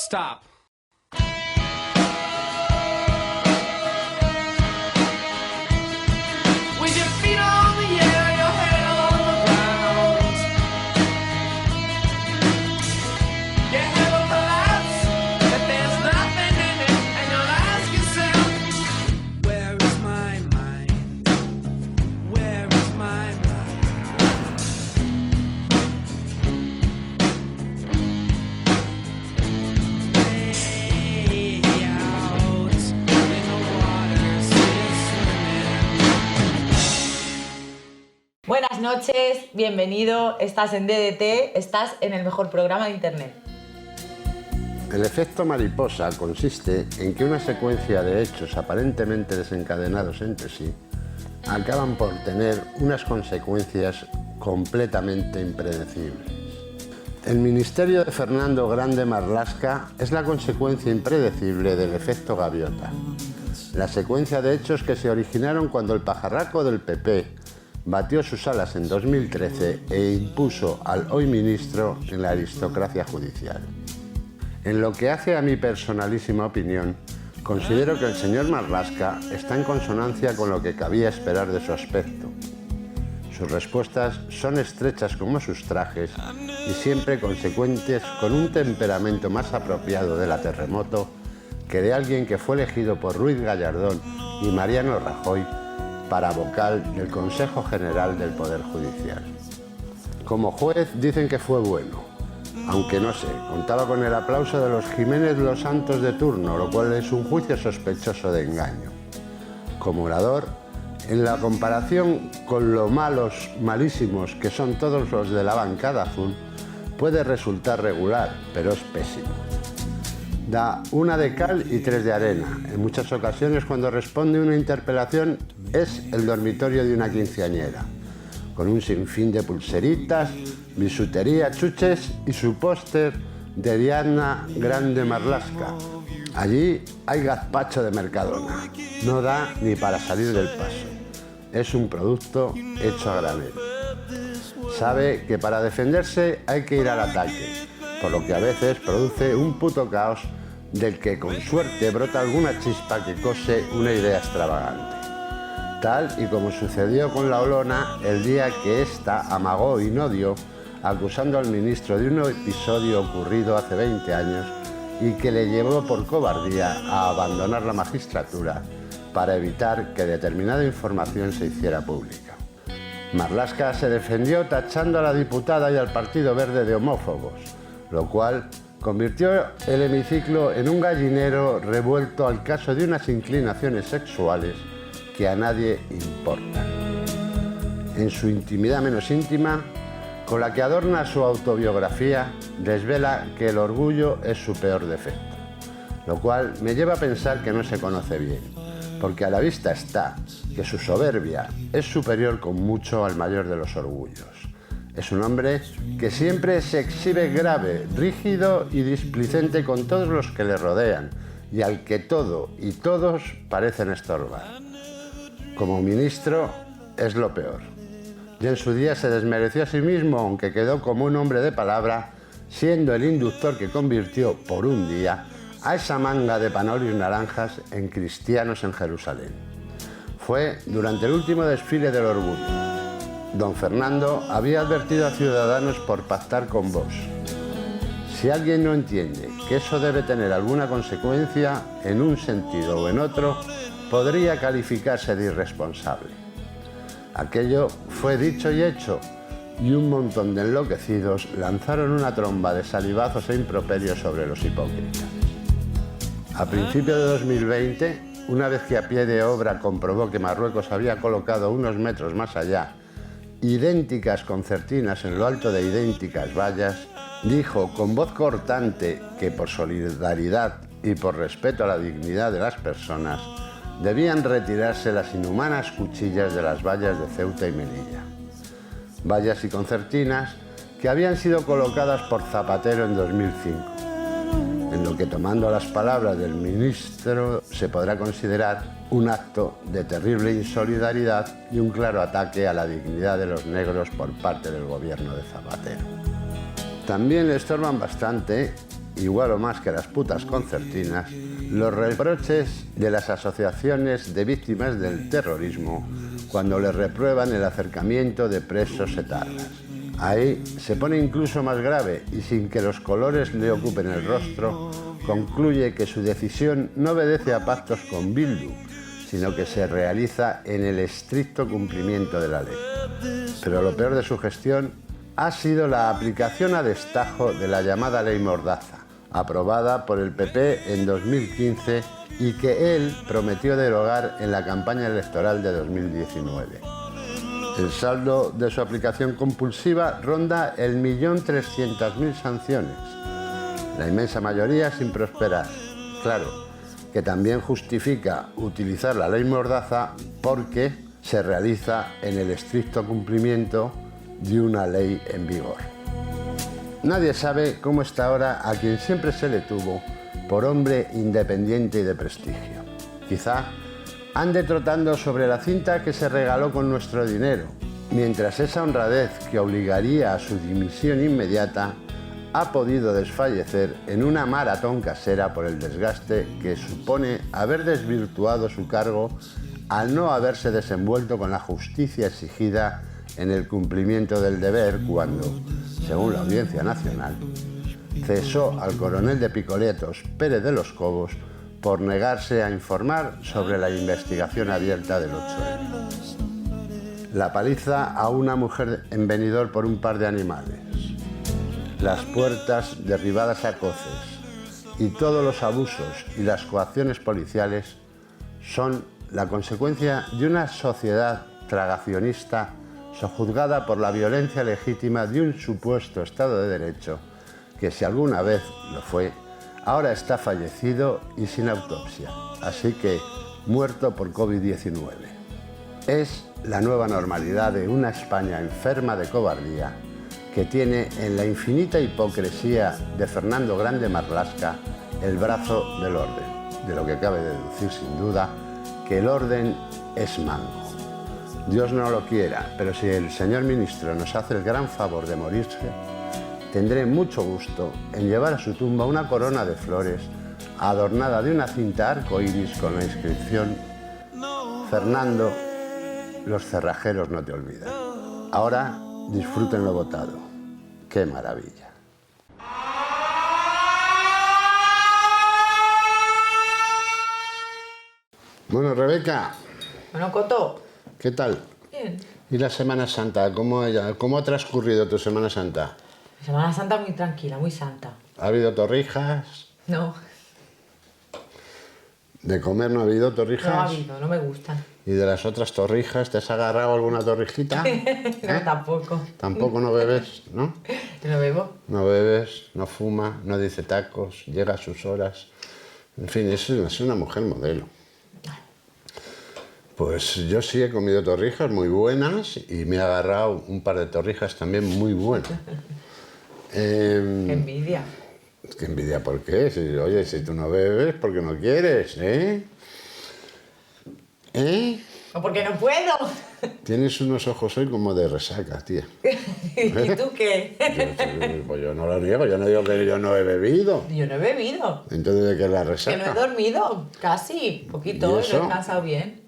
Stop. With your feet on the air, your head on the ground. Your head will collapse, but there's nothing in it, and you'll ask yourself, where is my mind? Where is my Buenas noches, bienvenido, estás en DDT, estás en el mejor programa de internet. El efecto mariposa consiste en que una secuencia de hechos aparentemente desencadenados entre sí acaban por tener unas consecuencias completamente impredecibles. El ministerio de Fernando Grande Marlaska es la consecuencia impredecible del efecto gaviota, la secuencia de hechos que se originaron cuando el pajarraco del PP batió sus alas en 2013 e impuso al hoy ministro en la aristocracia judicial. En lo que hace a mi personalísima opinión, considero que el señor Marlaska está en consonancia con lo que cabía esperar de su aspecto. Sus respuestas son estrechas como sus trajes y siempre consecuentes con un temperamento más apropiado de la Terremoto que de alguien que fue elegido por Ruiz Gallardón y Mariano Rajoy para vocal del Consejo General del Poder Judicial. Como juez dicen que fue bueno, aunque no sé, contaba con el aplauso de los Jiménez Los Santos de turno, lo cual es un juicio sospechoso de engaño. Como orador, en la comparación con lo malísimos que son todos los de la bancada azul, puede resultar regular, pero es pésimo. Da una de cal y tres de arena. En muchas ocasiones, cuando responde una interpelación, es el dormitorio de una quinceañera, con un sinfín de pulseritas, bisutería, chuches y su póster de Diana Grande Marlaska. Allí hay gazpacho de Mercadona. No da ni para salir del paso. Es un producto hecho a granel. Sabe que para defenderse hay que ir al ataque, por lo que a veces produce un puto caos del que con suerte brota alguna chispa que cose una idea extravagante. Tal y como sucedió con la Olona el día que ésta amagó y no dio, acusando al ministro de un episodio ocurrido hace 20 años y que le llevó por cobardía a abandonar la magistratura para evitar que determinada información se hiciera pública. Marlaska se defendió tachando a la diputada y al Partido Verde de homófobos, lo cual convirtió el hemiciclo en un gallinero revuelto al caso de unas inclinaciones sexuales que a nadie importan. En su intimidad menos íntima, con la que adorna su autobiografía, desvela que el orgullo es su peor defecto, lo cual me lleva a pensar que no se conoce bien, porque a la vista está que su soberbia es superior con mucho al mayor de los orgullos. Es un hombre que siempre se exhibe grave, rígido y displicente con todos los que le rodean y al que todo y todos parecen estorbar. Como ministro es lo peor. Ya en su día se desmereció a sí mismo, aunque quedó como un hombre de palabra, siendo el inductor que convirtió por un día a esa manga de panolis naranjas en cristianos en Jerusalén. Fue durante el último desfile del orgullo. Don Fernando había advertido a Ciudadanos por pactar con Vox. Si alguien no entiende que eso debe tener alguna consecuencia en un sentido o en otro, podría calificarse de irresponsable. Aquello fue dicho y hecho, y un montón de enloquecidos lanzaron una tromba de salivazos e improperios sobre los hipócritas. A principios de 2020, una vez que a pie de obra comprobó que Marruecos había colocado unos metros más allá idénticas concertinas en lo alto de idénticas vallas, dijo con voz cortante que por solidaridad y por respeto a la dignidad de las personas debían retirarse las inhumanas cuchillas de las vallas de Ceuta y Melilla. Vallas y concertinas que habían sido colocadas por Zapatero en 2005, en lo que, tomando las palabras del ministro, se podrá considerar un acto de terrible insolidaridad y un claro ataque a la dignidad de los negros por parte del gobierno de Zapatero. También le estorban bastante, igual o más que las putas concertinas, los reproches de las asociaciones de víctimas del terrorismo cuando les reprueban el acercamiento de presos etarras. Ahí se pone incluso más grave y sin que los colores le ocupen el rostro, concluye que su decisión no obedece a pactos con Bildu, sino que se realiza en el estricto cumplimiento de la ley. Pero lo peor de su gestión ha sido la aplicación a destajo de la llamada Ley Mordaza, aprobada por el PP en 2015 y que él prometió derogar en la campaña electoral de 2019. El saldo de su aplicación compulsiva ronda el 1.300.000 sanciones, la inmensa mayoría sin prosperar. Claro, que también justifica utilizar la Ley Mordaza porque se realiza en el estricto cumplimiento de una ley en vigor. Nadie sabe cómo está ahora a quien siempre se le tuvo por hombre independiente y de prestigio. Quizá ande trotando sobre la cinta que se regaló con nuestro dinero, mientras esa honradez que obligaría a su dimisión inmediata ha podido desfallecer en una maratón casera por el desgaste que supone haber desvirtuado su cargo al no haberse desenvuelto con la justicia exigida en el cumplimiento del deber cuando, según la Audiencia Nacional, cesó al coronel de Picoletos, Pérez de los Cobos, por negarse a informar sobre la investigación abierta del 8M. La paliza a una mujer en Benidorm por un par de animales, las puertas derribadas a coces y todos los abusos y las coacciones policiales son la consecuencia de una sociedad tragacionista sojuzgada por la violencia legítima de un supuesto Estado de Derecho que, si alguna vez lo fue, ahora está fallecido y sin autopsia, así que muerto por COVID-19. Es la nueva normalidad de una España enferma de cobardía que tiene en la infinita hipocresía de Fernando Grande Marlaska el brazo del orden, de lo que cabe deducir sin duda que el orden es mango. Dios no lo quiera, pero si el señor ministro nos hace el gran favor de morirse, tendré mucho gusto en llevar a su tumba una corona de flores adornada de una cinta arcoíris con la inscripción: Fernando, los cerrajeros no te olvidan. Ahora disfruten lo votado. ¡Qué maravilla! Bueno, Rebeca. Bueno, Coto. ¿Qué tal? Bien. ¿Y la Semana Santa? ¿Cómo ha transcurrido tu Semana Santa? Semana Santa muy tranquila, muy santa. ¿Ha habido torrijas? No, ¿De comer no ha habido torrijas? no ha habido, no me gustan. ¿Y de las otras torrijas te has agarrado alguna torrijita? No, tampoco. Tampoco no bebes, ¿no? Yo no bebo. No bebes, no fuma, no dice tacos, llega a sus horas. En fin, es una mujer modelo. Pues yo sí he comido torrijas muy buenas y me he agarrado un par de torrijas también muy buenas. Qué envidia. ¿Qué envidia por qué? Oye, si tú no bebes, porque no quieres, ¿eh? ¿Eh? O porque no puedo. Tienes unos ojos hoy como de resaca, tía. ¿Y tú qué? Pues yo no lo niego, yo no digo que yo no he bebido. Yo no he bebido. Entonces, ¿de qué es la Que no he resaca? dormido, casi, poquito, ¿Y y eso? lo he descansado bien.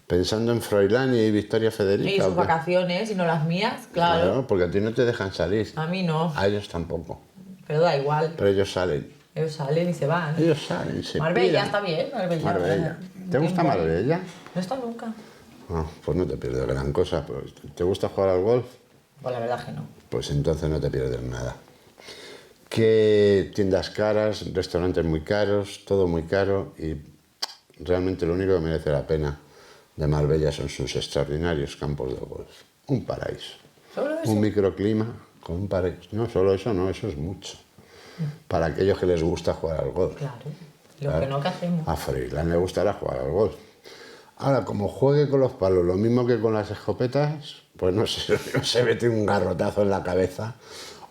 Pensando en Froilán y Victoria Federica. Y ¿o sus qué? vacaciones y no las mías, claro. Porque a ti no te dejan salir. A mí no, A ellos tampoco. pero da igual. Pero ellos salen. Ellos salen y se van. Ellos salen, se Marbella piran. está bien, Marbella. Marbella. ¿Te gusta Tiempo. Marbella? No está nunca. Ah, pues no te pierdes gran cosa. Pues, ¿te gusta jugar al golf? Pues la verdad que no. Pues entonces no te pierdes nada. Que tiendas caras, restaurantes muy caros, todo muy caro y realmente lo único que merece la pena de Marbella son sus extraordinarios campos de golf. Un paraíso. Solo eso. Un microclima con un paraíso. No, solo eso no, eso es mucho. Para aquellos que les gusta jugar al golf. Claro. Lo Claro. que no, ¿qué hacemos? A Froilán le gustará jugar al golf. Ahora, como juegue con los palos lo mismo que con las escopetas, pues no sé, se mete un garrotazo en la cabeza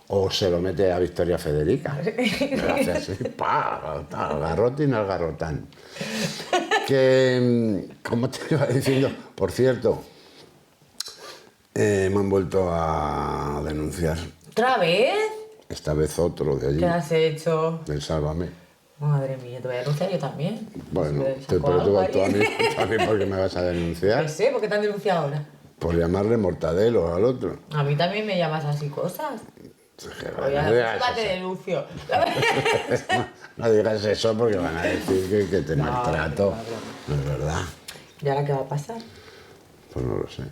o se lo mete a Victoria Federica. Me lo hace así, ¡pa! Al garrotín al garrotán. Que, como te iba diciendo, por cierto, me han vuelto a denunciar. ¿Otra vez? esta vez otro de allí, ¿Qué has hecho? del Sálvame. Madre mía, te voy a denunciar yo también. Bueno, Si me saco pero algo ahí. tú a mí, ¿por qué me vas a denunciar? No sé, ¿por qué te han denunciado ahora? Por llamarle mortadelo al otro. A mí también me llamas así cosas. Oye, No digas te eso. denuncio. No digas eso porque van a decir que te No, maltrato. no, No es verdad. ¿Y ahora qué va a pasar? Pues no lo sé.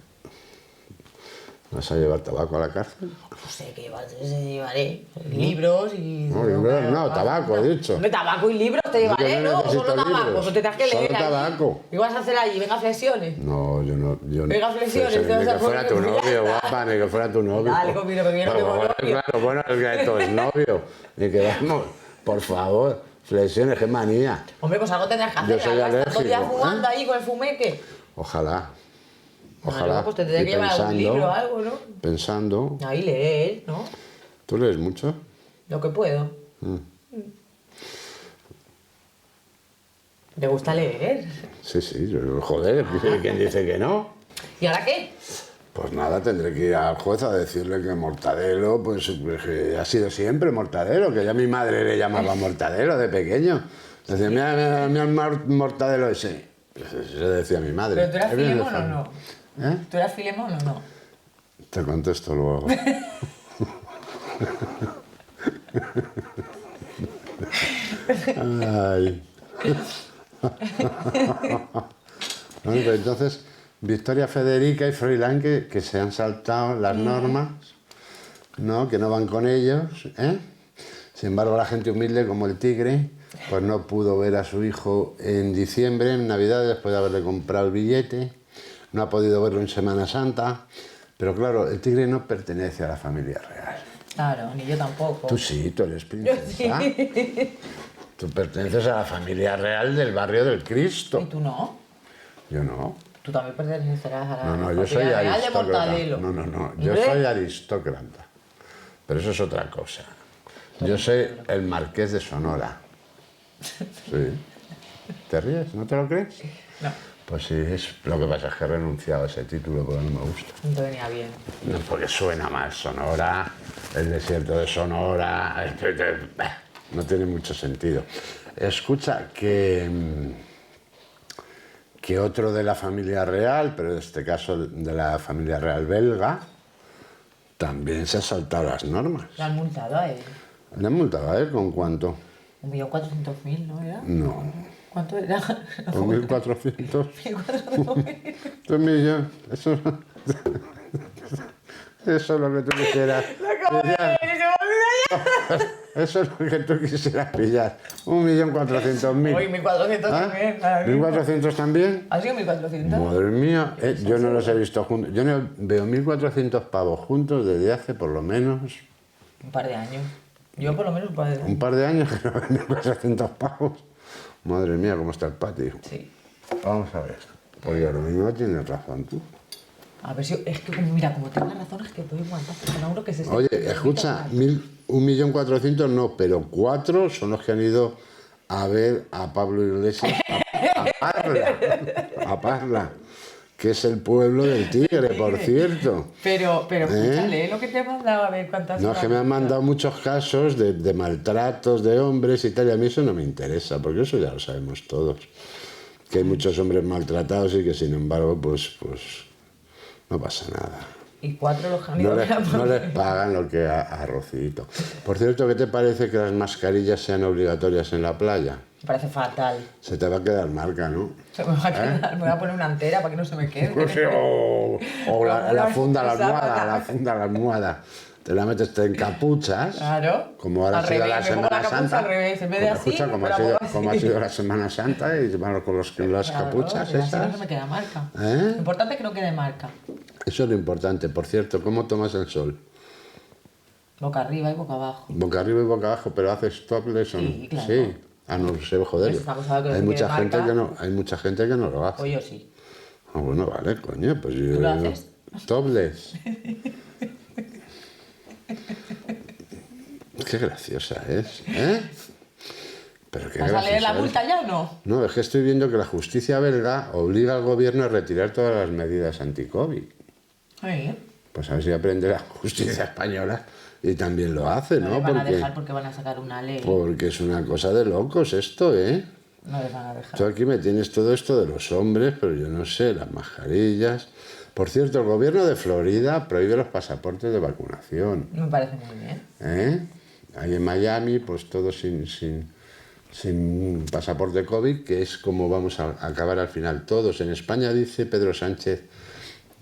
¿Vas a llevar tabaco a la cárcel? No sé qué llevaré. Libros y... No, libros no, tabaco, he dicho. Hombre, tabaco y libros te Yo llevaré, no ¿no? O necesito solo tabaco, libros. o te tendrás que Solo leer allí. tabaco. ¿Y vas a hacer allí? Venga, flexiones. No, yo no. Venga, flexiones, Ni te vas a que fuera tu poner- novio, guapa, ni que fuera tu novio. Dale, conmigo, que viene, Bueno, tengo bueno, novio. claro, bueno, es que esto es novio. Ni que vamos, por favor, flexiones, qué manía. Hombre, pues algo tendrás que hacer. Yo soy Además, estás todo el día alérgico, fumando ¿eh? ahí con el fumeque. Ojalá. No, Ojalá. pues te tendré Y que llevar algún libro o algo, ¿no? Pensando. Ahí leer, ¿no? ¿Tú lees mucho? Lo que puedo. ¿Te gusta leer? Sí, sí, joder, ¿quién dice que no? ¿Y ahora qué? Pues nada, tendré que ir al juez a decirle que Mortadelo, pues que ha sido siempre Mortadelo, que ya mi madre le llamaba Mortadelo de pequeño. Decía, mira el Mortadelo ese. Pues eso decía mi madre. ¿Pero tú eras Es bien Filemón o fan. no? ¿Eh? ¿Tú eras Filemón o no? Te contesto luego. Ay. Bueno, pues entonces, Victoria Federica y Froilán que se han saltado las normas, ¿no? Que no van con ellos, ¿eh? Sin embargo, la gente humilde como el Tigre, pues no pudo ver a su hijo en diciembre, en Navidad, después de haberle comprado el billete, no ha podido verlo en Semana Santa, pero claro, el Tigre no pertenece a la familia real. Claro, ni yo tampoco. Tú sí, tú eres princesa. Sí. Tú perteneces a la familia real del barrio del Cristo. ¿Y tú no? Yo no. Tú también pertenecerás a la No, no, yo soy familia real de aristócrata. Mortadelo. No, yo ¿Hombre? soy aristócrata. Pero eso es otra cosa. Yo soy el marqués de Sonora. Sí. ¿Te ríes? ¿No te lo crees? No, Pues sí, lo que pasa es que he renunciado a ese título porque no me gusta. no te venía bien. No, porque suena más Sonora, el desierto de Sonora, no tiene mucho sentido. Escucha, que otro de la familia real, pero en este caso de la familia real belga, también se ha saltado las normas. ¿Le han multado a él? ¿Le han multado a él con cuánto? 1.400.000, ¿no era? No, ¿Cuánto era? con 1.400. 1.400.000. 3 millones, eso es lo que tú quisieras. pillar. Eso es lo que tú quisieras pillar. 1.400.000. Uy, 1.400 también. ¿Ah? ¿1.400 también? ¿Ha sido 1.400? Madre mía, yo no los he visto juntos. Yo no veo 1.400 pavos juntos desde hace por lo menos Un par de años. Yo por lo menos un par de años. un par de años que no veo 1.400 pavos. Madre mía, cómo está el patio. Sí. Vamos a ver. Porque lo mismo tienes razón tú. A ver si... Es que, mira, como tengo razón, es que doy un guantazo con uno que se... Oye, escucha, 1.400.000 no, pero 4 son los que han ido a ver a Pablo Iglesias a Parla, que es el pueblo del Tigre, por cierto. Pero escúchale, lo que te he mandado a ver cuántas... No, es que me han mandado muchos casos de maltratos de hombres y tal, y a mí eso no me interesa, porque eso ya lo sabemos todos. Que hay muchos hombres maltratados y que sin embargo, pues no pasa nada. Y 4 los que han ido No a ver a les, no les pagan lo que a Rocito. Por cierto, ¿qué te parece que las mascarillas sean obligatorias en la playa? Me parece fatal. Se te va a quedar marca, ¿no? Se me va a quedar, me voy a poner una entera para que no se me quede. O la funda a la almohada, sábana. la funda a la almohada. Te la metes, te encapuchas. Claro. Como ahora ha Al sido revés, la me pongo Semana la capucha Santa. al revés, en vez de así, Escucha, me la pongo así. como ha sido la Semana Santa y van con las Claro, capuchas y así no esas. se me queda marca. ¿Eh? Lo importante es que no quede marca. Eso es lo importante. Por cierto, ¿cómo tomas el sol? Boca arriba y boca abajo. Boca arriba y boca abajo, pero haces topless o no. Sí, claro. Sí. Ah, no sé, joder. Pues estamos hablando que Hay no mucha tiene gente marca. que no, hay mucha gente que no lo hace. O yo sí. Ah, bueno, vale, coño, pues yo. ¿Tú lo haces? Topless. Qué graciosa es, ¿eh? Pero qué ¿Vas a leer la graciosa es. multa ya o no? No, es que estoy viendo que la justicia belga obliga al gobierno a retirar todas las medidas anti-COVID. Sí. Pues a ver si aprende la justicia española Y también lo hace, No ¿no? les van a dejar porque van a sacar una ley. Porque es una cosa de locos esto, ¿eh? No les van a dejar. Tú aquí me tienes todo esto de los hombres, pero yo no sé, las mascarillas. Por cierto, el gobierno de Florida prohíbe los pasaportes de vacunación. Me parece muy bien. ¿Eh? Ahí en Miami, pues todo sin pasaporte COVID, que es como vamos a acabar al final todos. En España dice Pedro Sánchez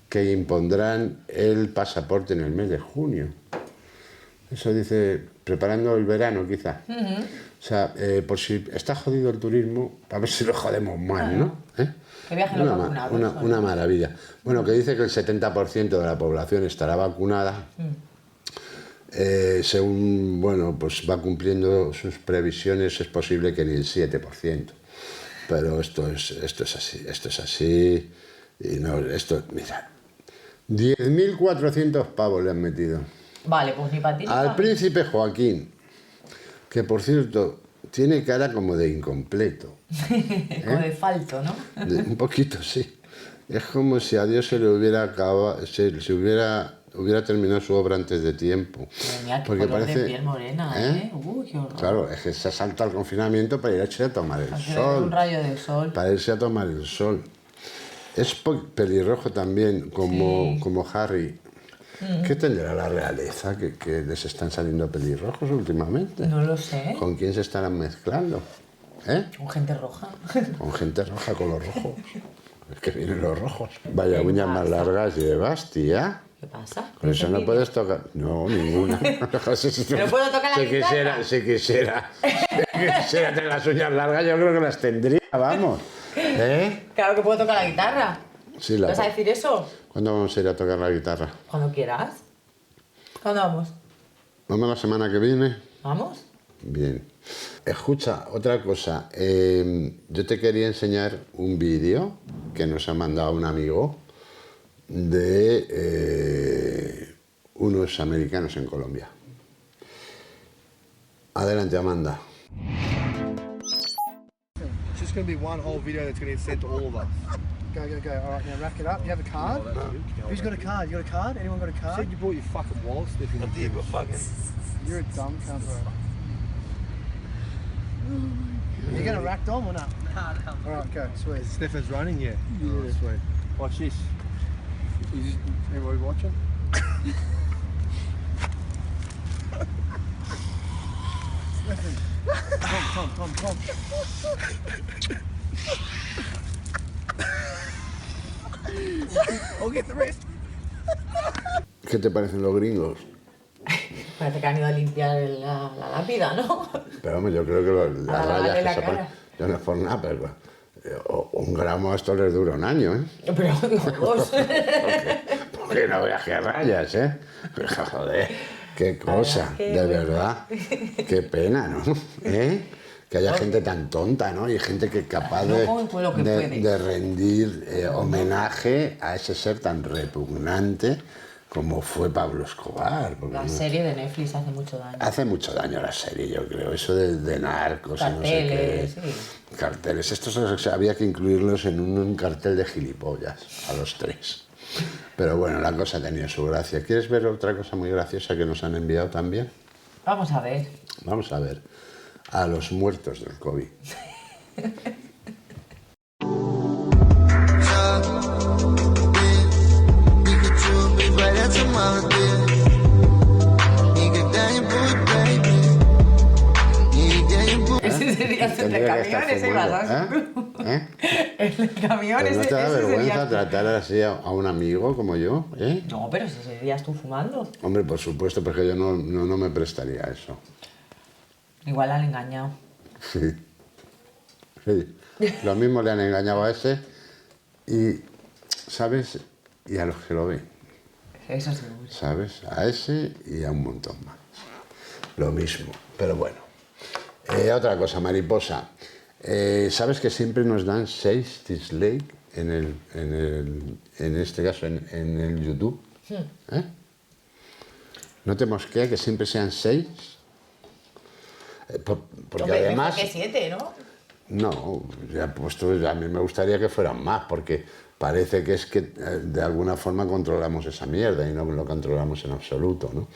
que impondrán el pasaporte en el mes de junio. Eso dice, preparando el verano quizá. O sea, por si está jodido el turismo, a ver si lo jodemos más, ¿no? Que viajen los vacunados. Una maravilla. Bueno, que dice que el 70% de la población estará vacunada. Según, bueno, pues va cumpliendo sus previsiones, es posible que ni el 7%. Pero esto es así. Y no, esto, mira, 10.400 pavos le han metido. Vale, pues ni para ti ni Al para mí. príncipe Joaquín, que por cierto, tiene cara como de incompleto. Como de falto, ¿no? Un poquito, sí. Es como si a Dios se le hubiera acabado, se hubiera terminado su obra antes de tiempo. Mira, qué color de piel morena, ¿eh? Uy, qué horror. Claro, es que se salta el confinamiento para irse a tomar el Para que sol. un rayo de sol. Para irse a tomar el sol. Es pelirrojo también, como Harry. ¿Qué tendrá la realeza que les están saliendo pelirrojos últimamente? No lo sé. ¿Con quién se estarán mezclando? ¿Eh? Con gente roja. Con gente roja, con los rojos. Es que vienen los rojos. Vaya uñas más largas llevas, tía. ¿Qué pasa? Con eso no puedes tocar. No, ninguna. ¿Pero puedo tocar la guitarra? Si quisiera tener las uñas largas, yo creo que las tendría, vamos. ¿Eh? Claro que puedo tocar la guitarra. Sí, ¿Vas a decir eso? ¿Cuándo vamos a ir a tocar la guitarra? Cuando quieras. ¿Cuándo vamos? ¿Vamos la semana que viene? ¿Vamos? Bien. Escucha, otra cosa. Yo te quería enseñar un vídeo que nos ha mandado un amigo de unos americanos en Colombia. Adelante, Amanda. It's just going to be one whole video that's going to get sent to all of us. Go. All right, now rack it up. You have a card? Who's got a card? You got a card? Anyone got a You card? said you brought your fucking wallet, Steffi. I did, but fucking... You're a dumb cunt, bro. You going to rack Dom or not? No. All right, go. Sweet. Stefan's running, yeah? Oh, sweet. Watch this. Everybody watching? Tom. I'll get the rest. ¿Qué te parecen los gringos? Parece que han ido a limpiar la lápida, ¿no? Pero vamos, yo creo que las A rayas lavarle que la se ponen, cara. yo no es por nada, pero un gramo a esto les dura un año, ¿eh? Pero digo, dos. Porque no veas qué rayas, ¿eh? Pero, joder, qué cosa, qué de bueno. verdad. Qué pena, ¿no? ¿Eh? Que haya gente tan tonta, ¿no? Y gente que es capaz No, ¿cómo fue lo que puede? de rendir homenaje a ese ser tan repugnante como fue Pablo Escobar. Porque La serie de Netflix hace mucho daño. hace mucho daño la serie, yo creo. Eso de narcos y no sé qué. Carteles, sí. Carteles. Estos había que incluirlos en un cartel de gilipollas, a los tres. Pero bueno, la cosa ha tenido su gracia. ¿Quieres ver otra cosa muy graciosa que nos han enviado también? Vamos a ver. Vamos a ver. A los muertos del COVID. Ese sería el Tendría que estar camión, ese fumando, vas ¿eh? El camión, Pero no ese te da ese vergüenza serías tú. tratar así a un amigo como yo, ¿eh? No, pero ese serías tú fumando. Hombre, por supuesto, porque yo no me prestaría a eso. Igual han engañado. Sí. Sí. Lo mismo le han engañado a ese y, ¿sabes? Y a los que lo ven, Eso seguro. ¿sabes? A ese y a un montón más. Lo mismo, pero bueno. Otra cosa, mariposa. ¿Sabes que siempre nos dan 6 dislikes en este caso en el YouTube? ¿Eh? ¿No te mosquea que siempre sean 6? Porque Hombre, además... mejor que 7, ¿no? No, ya puesto, a mí me gustaría que fueran más, porque parece que es que de alguna forma controlamos esa mierda y no lo controlamos en absoluto, ¿no?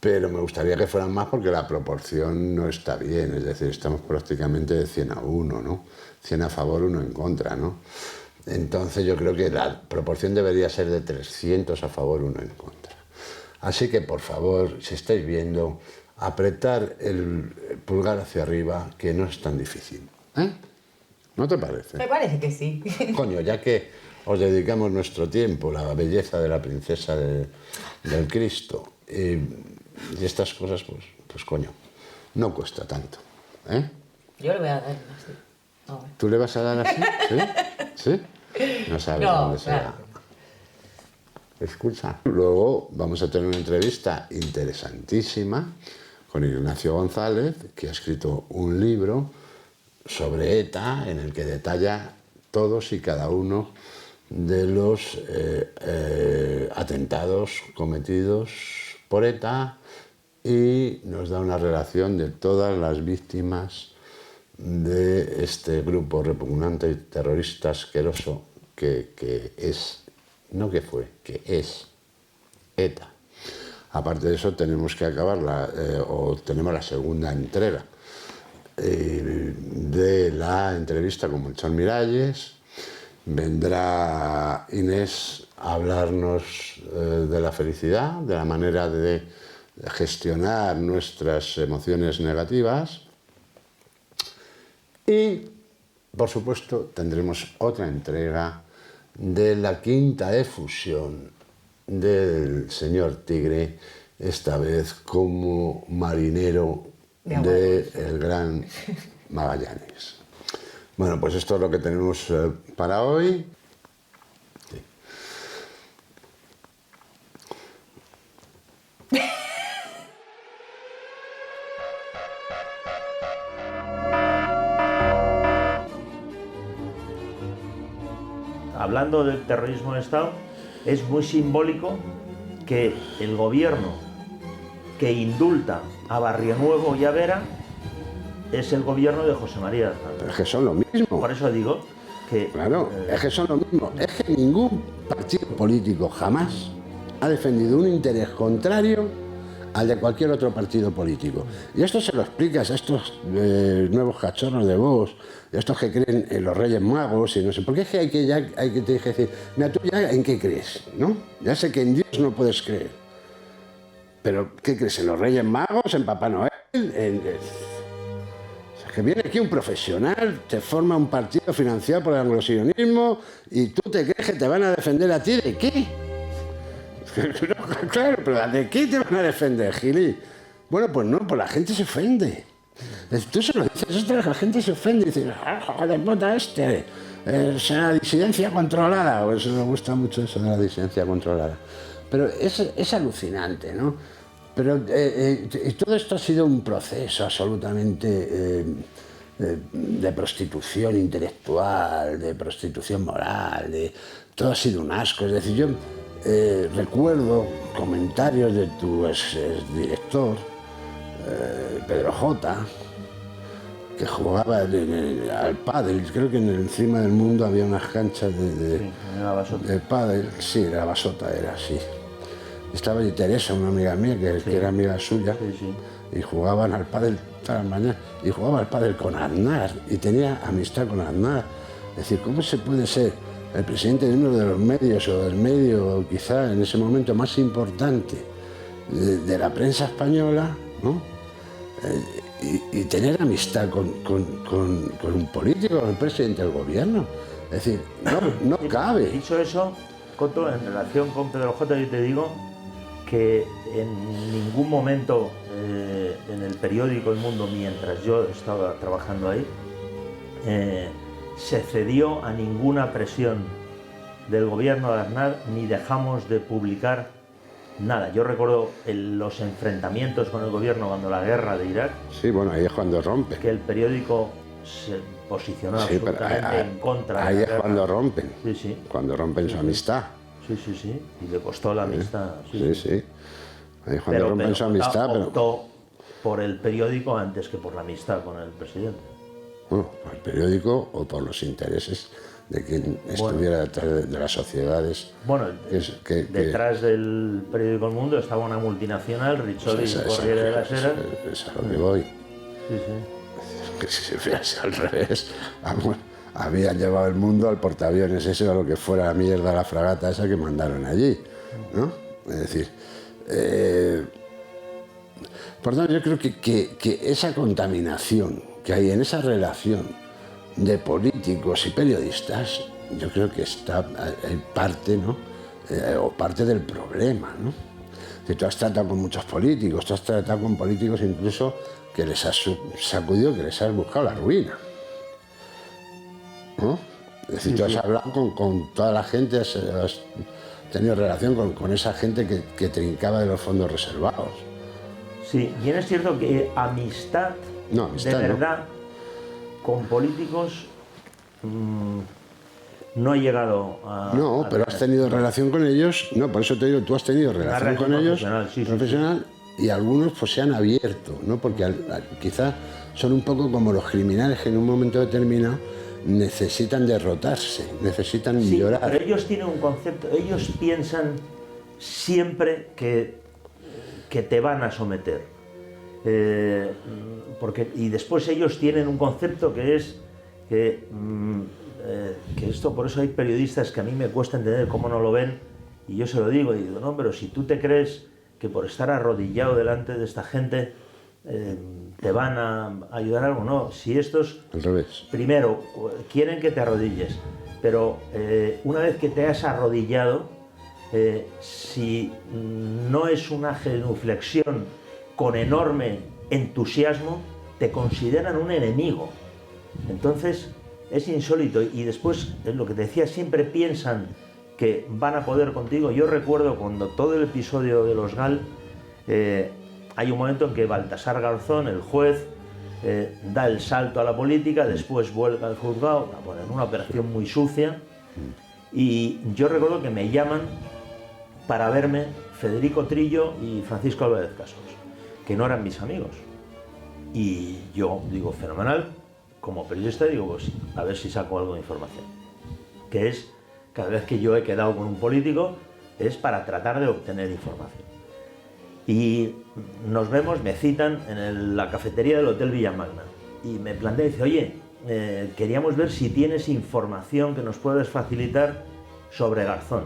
pero me gustaría que fueran más porque la proporción no está bien, es decir, estamos prácticamente de 100 a 1, ¿no? 100 a favor, 1 en contra, ¿no? Entonces yo creo que la proporción debería ser de 300 a favor, 1 en contra. Así que, por favor, si estáis viendo, apretar el pulgar hacia arriba, que no es tan difícil. ¿Eh? ¿No te parece? Me parece que sí. Coño, ya que os dedicamos nuestro tiempo, la belleza de la princesa del Cristo y estas cosas, pues coño, no cuesta tanto. ¿Eh? Yo le voy a dar así. A ver. ¿Tú le vas a dar así? ¿Sí? ¿Sí? No sabes No, dónde será. claro. Escucha. Luego vamos a tener una entrevista interesantísima con Ignacio González, que ha escrito un libro sobre ETA en el que detalla todos y cada uno de los atentados cometidos por ETA y nos da una relación de todas las víctimas de este grupo repugnante y terrorista asqueroso que es, no que fue, que es ETA. Aparte de eso tenemos que acabar tenemos la segunda entrega de la entrevista con Melchor Miralles. Vendrá Inés a hablarnos de la felicidad, de la manera de gestionar nuestras emociones negativas. Y, por supuesto, tendremos otra entrega de la quinta efusión del señor Tigre, esta vez como marinero del gran Magallanes. Bueno, pues esto es lo que tenemos para hoy. Sí. Hablando del terrorismo de Estado, es muy simbólico que el gobierno que indulta a Barrionuevo y a Vera es el gobierno de José María Aznar. Pero es que son lo mismo. Por eso digo que... Claro, es que son lo mismo. Es que ningún partido político jamás ha defendido un interés contrario al de cualquier otro partido político. Y esto se lo explicas a estos nuevos cachorros de Vox, estos que creen en los Reyes Magos y no sé. Porque es que hay que decir, mira, tú ya en qué crees, ¿no? Ya sé que en Dios no puedes creer. Pero, ¿qué crees? ¿En los Reyes Magos? ¿En Papá Noel? Que viene aquí un profesional, te forma un partido financiado por el anglosionismo y tú te crees que te van a defender a ti, ¿de qué? Claro, pero ¿de qué te van a defender, Gili? Bueno, pues no, pues la gente se ofende. Tú se lo dices, ostras, la gente se ofende y dices, joder, puta es la disidencia controlada. O eso me gusta mucho eso de la disidencia controlada. Pero es alucinante, ¿no? Pero todo esto ha sido un proceso absolutamente de prostitución intelectual, de prostitución moral, todo ha sido un asco. Es decir, yo recuerdo comentarios de tu exdirector, Pedro J., que jugaba al pádel. Creo que encima del mundo había unas canchas de pádel. Sí, la Basota era así. Estaba allí Teresa, una amiga mía, que era amiga suya, y jugaban al pádel todas las mañanas, y jugaba al pádel con Aznar, y tenía amistad con Aznar. Es decir, ¿cómo se puede ser el presidente de uno de los medios, o del medio, quizá en ese momento más importante de la prensa española, ¿no? Y tener amistad con un político, con el presidente del gobierno? Es decir, no cabe. Dicho eso, Coto, en relación con Pedro J, yo te digo que en ningún momento en el periódico El Mundo, mientras yo estaba trabajando ahí, se cedió a ninguna presión del gobierno de Aznar, ni dejamos de publicar nada. Yo recuerdo los enfrentamientos con el gobierno cuando la guerra de Irak. Sí, bueno, ahí es cuando rompen. Que el periódico se posicionó absolutamente en contra ahí de la es guerra. Cuando rompen. Sí, sí. Cuando rompen su amistad. Sí. Y le costó la amistad. Sí. Ahí es cuando rompen su amistad. Optó por el periódico antes que por la amistad con el presidente. Bueno, por el periódico o por los intereses de quién estuviera detrás de las sociedades. Bueno, que detrás del periódico El Mundo estaba una multinacional, Rizzoli y Corriere de la Sera. Es a lo que voy. Sí, sí. Que si se fuese al revés, vamos, habían llevado el mundo al portaaviones ese o lo que fuera la mierda, la fragata esa que mandaron allí, ¿no? Es decir, por tanto yo creo que esa contaminación que hay en esa relación de políticos y periodistas, yo creo que está en parte, ¿no? O parte del problema, ¿no? Si tú has tratado con muchos políticos, tú has tratado con políticos incluso que les has sacudido, que les has buscado la ruina, ¿no? Es decir, tú has hablado con toda la gente, has tenido relación con esa gente que trincaba de los fondos reservados. Sí, bien es cierto que amistad de verdad con políticos no he llegado a... No, pero has tenido relación con ellos, no, por eso te digo, tú has tenido relación con ellos, profesional, y algunos pues se han abierto, ¿no? Porque quizás son un poco como los criminales que en un momento determinado necesitan derrotarse, necesitan llorar. Pero ellos tienen un concepto, ellos piensan siempre que te van a someter. Y después ellos tienen un concepto que es que esto, por eso hay periodistas que a mí me cuesta entender cómo no lo ven, y yo se lo digo, y digo, no, pero si tú te crees que por estar arrodillado delante de esta gente te van a ayudar algo, no, si estos al revés, primero quieren que te arrodilles, pero una vez que te has arrodillado, si no es una genuflexión con enorme entusiasmo, te consideran un enemigo. Entonces es insólito, y después lo que te decía, siempre piensan que van a poder contigo. Yo recuerdo cuando todo el episodio de los GAL, hay un momento en que Baltasar Garzón, el juez, da el salto a la política, después vuelve al juzgado, en una operación muy sucia, y yo recuerdo que me llaman para verme Federico Trillo y Francisco Álvarez Cascos, que no eran mis amigos. Y yo digo, fenomenal, como periodista digo, pues a ver si saco algo de información. Que es, cada vez que yo he quedado con un político, es para tratar de obtener información. Y nos vemos, me citan en la cafetería del Hotel Villamagna. Y me plantea y dice, oye, queríamos ver si tienes información que nos puedes facilitar sobre Garzón,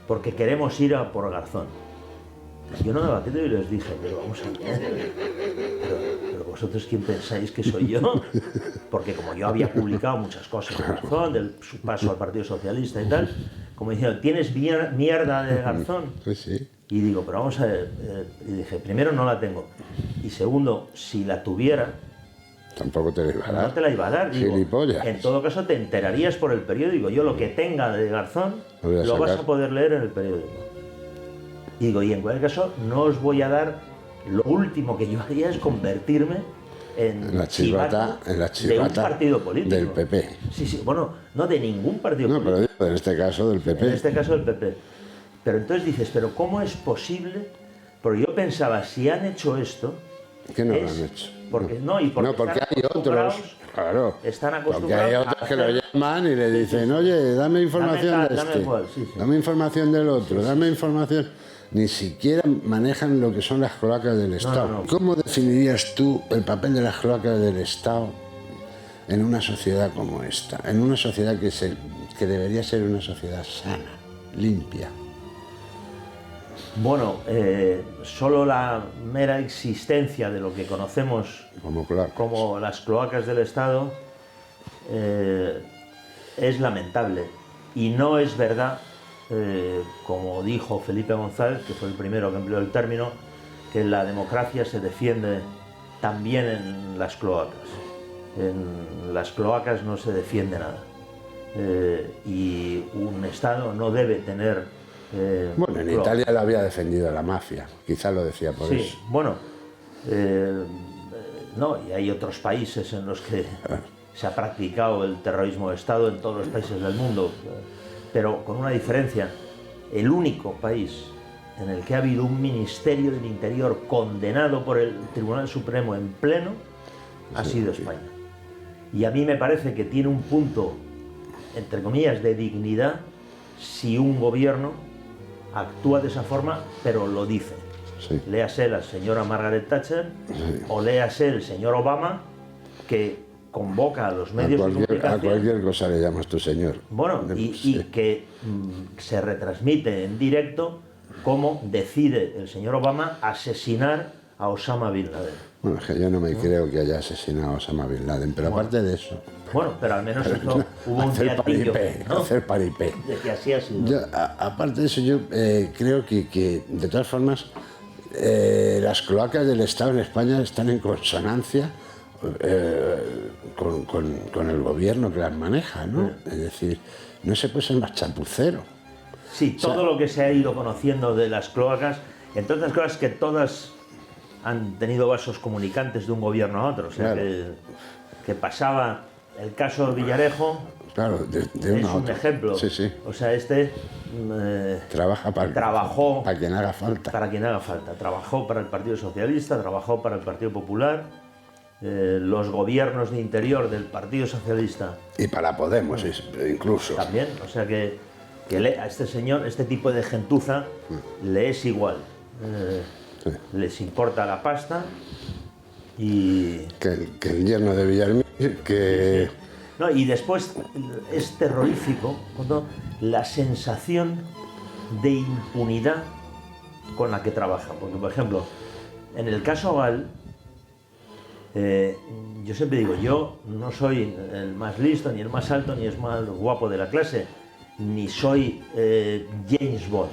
porque queremos ir a por Garzón. Yo no me batí y les dije, pero vamos a ver, pero vosotros ¿quién pensáis que soy yo? Porque como yo había publicado muchas cosas de Garzón, de su paso al Partido Socialista y tal, como diciendo, ¿tienes mierda de Garzón? Pues sí. Y digo, pero vamos a ver, y dije, primero no la tengo, y segundo, si la tuviera, tampoco te la iba a dar. no te la iba a dar, digo, gilipollas. En todo caso te enterarías por el periódico, yo lo que tenga de Garzón lo vas a poder leer en el periódico. Y digo, y en cualquier caso no os voy a dar, lo último que yo haría es convertirme en la chivata de un partido político. Del PP. Sí, sí, bueno, no de ningún partido político. No, pero en este caso del PP. En este caso del PP. Pero entonces dices, ¿pero cómo es posible? Porque yo pensaba, si han hecho esto... ¿Qué no lo han hecho? Porque, no, y porque hay otros, claro, están acostumbrados, porque hay otros que lo llaman y le dicen, oye, dame información de este, dame información del otro, dame información... Ni siquiera manejan lo que son las cloacas del Estado. No. ¿Cómo definirías tú el papel de las cloacas del Estado en una sociedad como esta? En una sociedad que debería ser una sociedad sana, limpia. Bueno, solo la mera existencia de lo que conocemos como las cloacas del Estado es lamentable. Y no es verdad, como dijo Felipe González, que fue el primero que empleó el término, que la democracia se defiende también en las cloacas. En las cloacas no se defiende nada. Y un Estado no debe tener... bueno, en Italia lo había defendido la mafia, quizás lo decía por eso. Sí, bueno, no, y hay otros países en los que se ha practicado el terrorismo de Estado, en todos los países del mundo, pero con una diferencia. El único país en el que ha habido un Ministerio del Interior condenado por el Tribunal Supremo en pleno ha sido España. Y a mí me parece que tiene un punto entre comillas, de dignidad si un gobierno actúa de esa forma, pero lo dice. Sí. Léase la señora Margaret Thatcher o léase el señor Obama, que convoca a los medios de A comunicación. cualquier cosa le llamas tu señor. Bueno, Sí. y que se retransmite en directo cómo decide el señor Obama asesinar a Osama Bin Laden. Bueno, es que yo no me creo que haya asesinado a Osama Bin Laden, pero aparte de eso, Bueno, pero al menos eso hubo un hacer teatillo, paripé, ¿no? hacer paripé. De que así ha sido. Aparte de eso, yo creo que, de todas formas, las cloacas del Estado en España están en consonancia con el gobierno que las maneja, ¿no? Es decir, no se puede ser más chapucero. Sí, todo lo que se ha ido conociendo de las cloacas, entre otras cosas que todas han tenido vasos comunicantes de un gobierno a otro. O sea, Claro. que pasaba el caso de Villarejo, Claro, de es uno a un otro. ejemplo. Sí, sí. O sea, Trabajó para quien haga falta. para quien haga falta. Trabajó para el Partido Socialista, trabajó para el Partido Popular, los gobiernos de interior del Partido Socialista Y para Podemos, incluso. también. O sea que a este señor, este tipo de gentuza, le es igual. Sí. Les importa la pasta y... Que el yerno de Villarmir, que... No, y después es terrorífico la sensación de impunidad con la que trabaja. Porque, por ejemplo, en el caso Gal, yo siempre digo, yo no soy el más listo, ni el más alto, ni el más guapo de la clase, ni soy James Bond.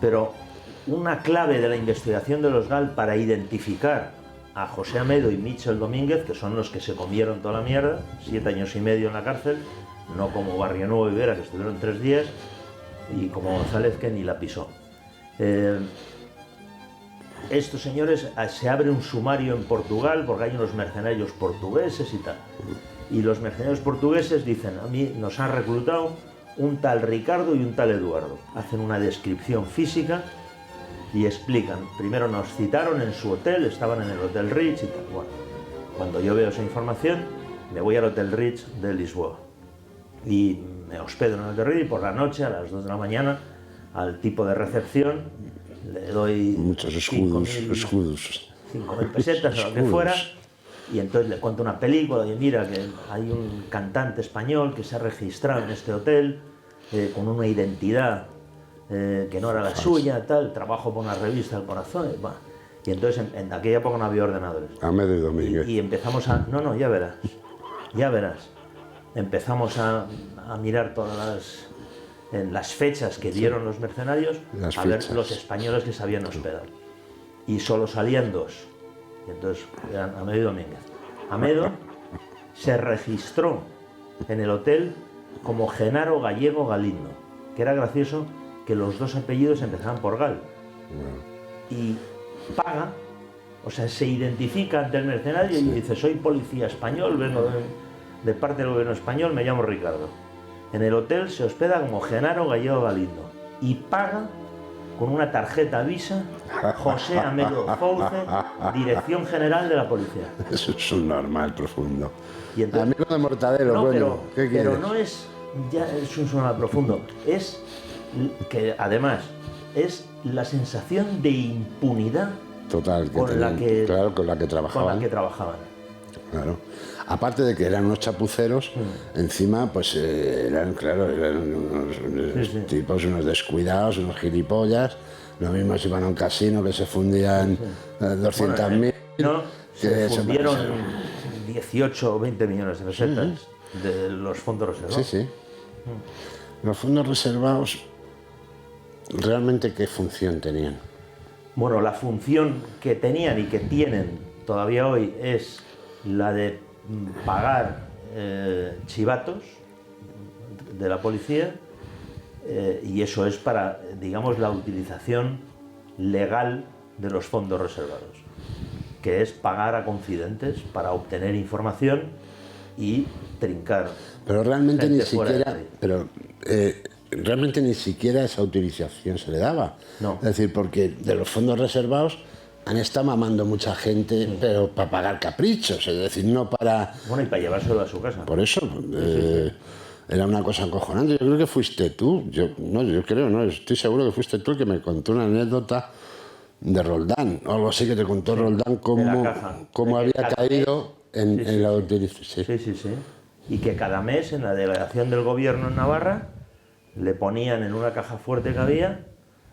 Pero una clave de la investigación de los Gal para identificar a José Amedo y Michel Domínguez, que son los que se comieron toda la mierda, 7 años y medio en la cárcel, no como Barrionuevo y Vera, que estuvieron 3 días, y como González, que ni la pisó. Estos señores, se abre un sumario en Portugal porque hay unos mercenarios portugueses y tal. Y los mercenarios portugueses dicen, a mí nos han reclutado un tal Ricardo y un tal Eduardo. Hacen una descripción física y explican. Primero nos citaron en su hotel, estaban en el Hotel Ritz y tal. Bueno, cuando yo veo esa información, me voy al Hotel Ritz de Lisboa. Y me hospedo en el Hotel Ritz y por la noche, a las 2 de la mañana, al tipo de recepción le doy Muchos escudos. 5.000 pesetas o lo que Escudos. fuera, y entonces le cuento una película y mira que hay un cantante español que se ha registrado en este hotel con una identidad que no era la suya, tal, trabajo por una revista El Corazón, y entonces en aquella época no había ordenadores. Amedo y Domínguez. Y empezamos a... No, ya verás. Empezamos a mirar todas las fechas que dieron los mercenarios, Las a ver fechas. los españoles que se habían hospedado. Y solo salían 2. Y entonces eran Amedo y Domínguez. Amedo se registró en el hotel como Genaro Gallego Galindo, que era gracioso que los 2 apellidos empezaban por Gal. Y paga, o sea, se identifica ante el mercenario y dice, soy policía español, vengo de parte del gobierno español, me llamo Ricardo. En el hotel se hospeda como Genaro Gallego Galindo y paga con una tarjeta Visa José Amedo Fouce, Dirección General de la Policía. Eso es un normal profundo. Y entonces- Amigo de Mortadelo, No, bueno, ¿qué quieres? pero no es ya es un normal profundo, es que además es la sensación de impunidad Total, que con la tenían- que- claro, con la que trabajaban. con la que trabajaban. Claro. Aparte de que eran unos chapuceros, encima, pues eran unos Sí. tipos, unos descuidados, unos gilipollas. Lo mismo si iban a un casino que se fundían 200.000. No, se que fundieron 18 o 20 millones de pesetas de los fondos reservados. Sí, sí. Los fondos reservados, ¿realmente qué función tenían? Bueno, la función que tenían y que tienen todavía hoy es la de pagar chivatos de la policía, y eso es para, digamos, la utilización legal de los fondos reservados, que es pagar a confidentes para obtener información y trincar. Pero realmente ni Gente fuera de siquiera, ley. pero realmente ni siquiera esa utilización se le daba. No. Es decir, porque de los fondos reservados han estado mamando mucha gente, pero para pagar caprichos, es decir, no para... Bueno, y para llevárselo a su casa. Por eso, Era una cosa acojonante. Yo creo que fuiste tú. Yo creo, no, estoy seguro que fuiste tú el que me contó una anécdota de Roldán, o algo así que te contó Roldán cómo había caído en la utilización. Sí. Y que cada mes en la delegación del gobierno en Navarra le ponían en una caja fuerte que había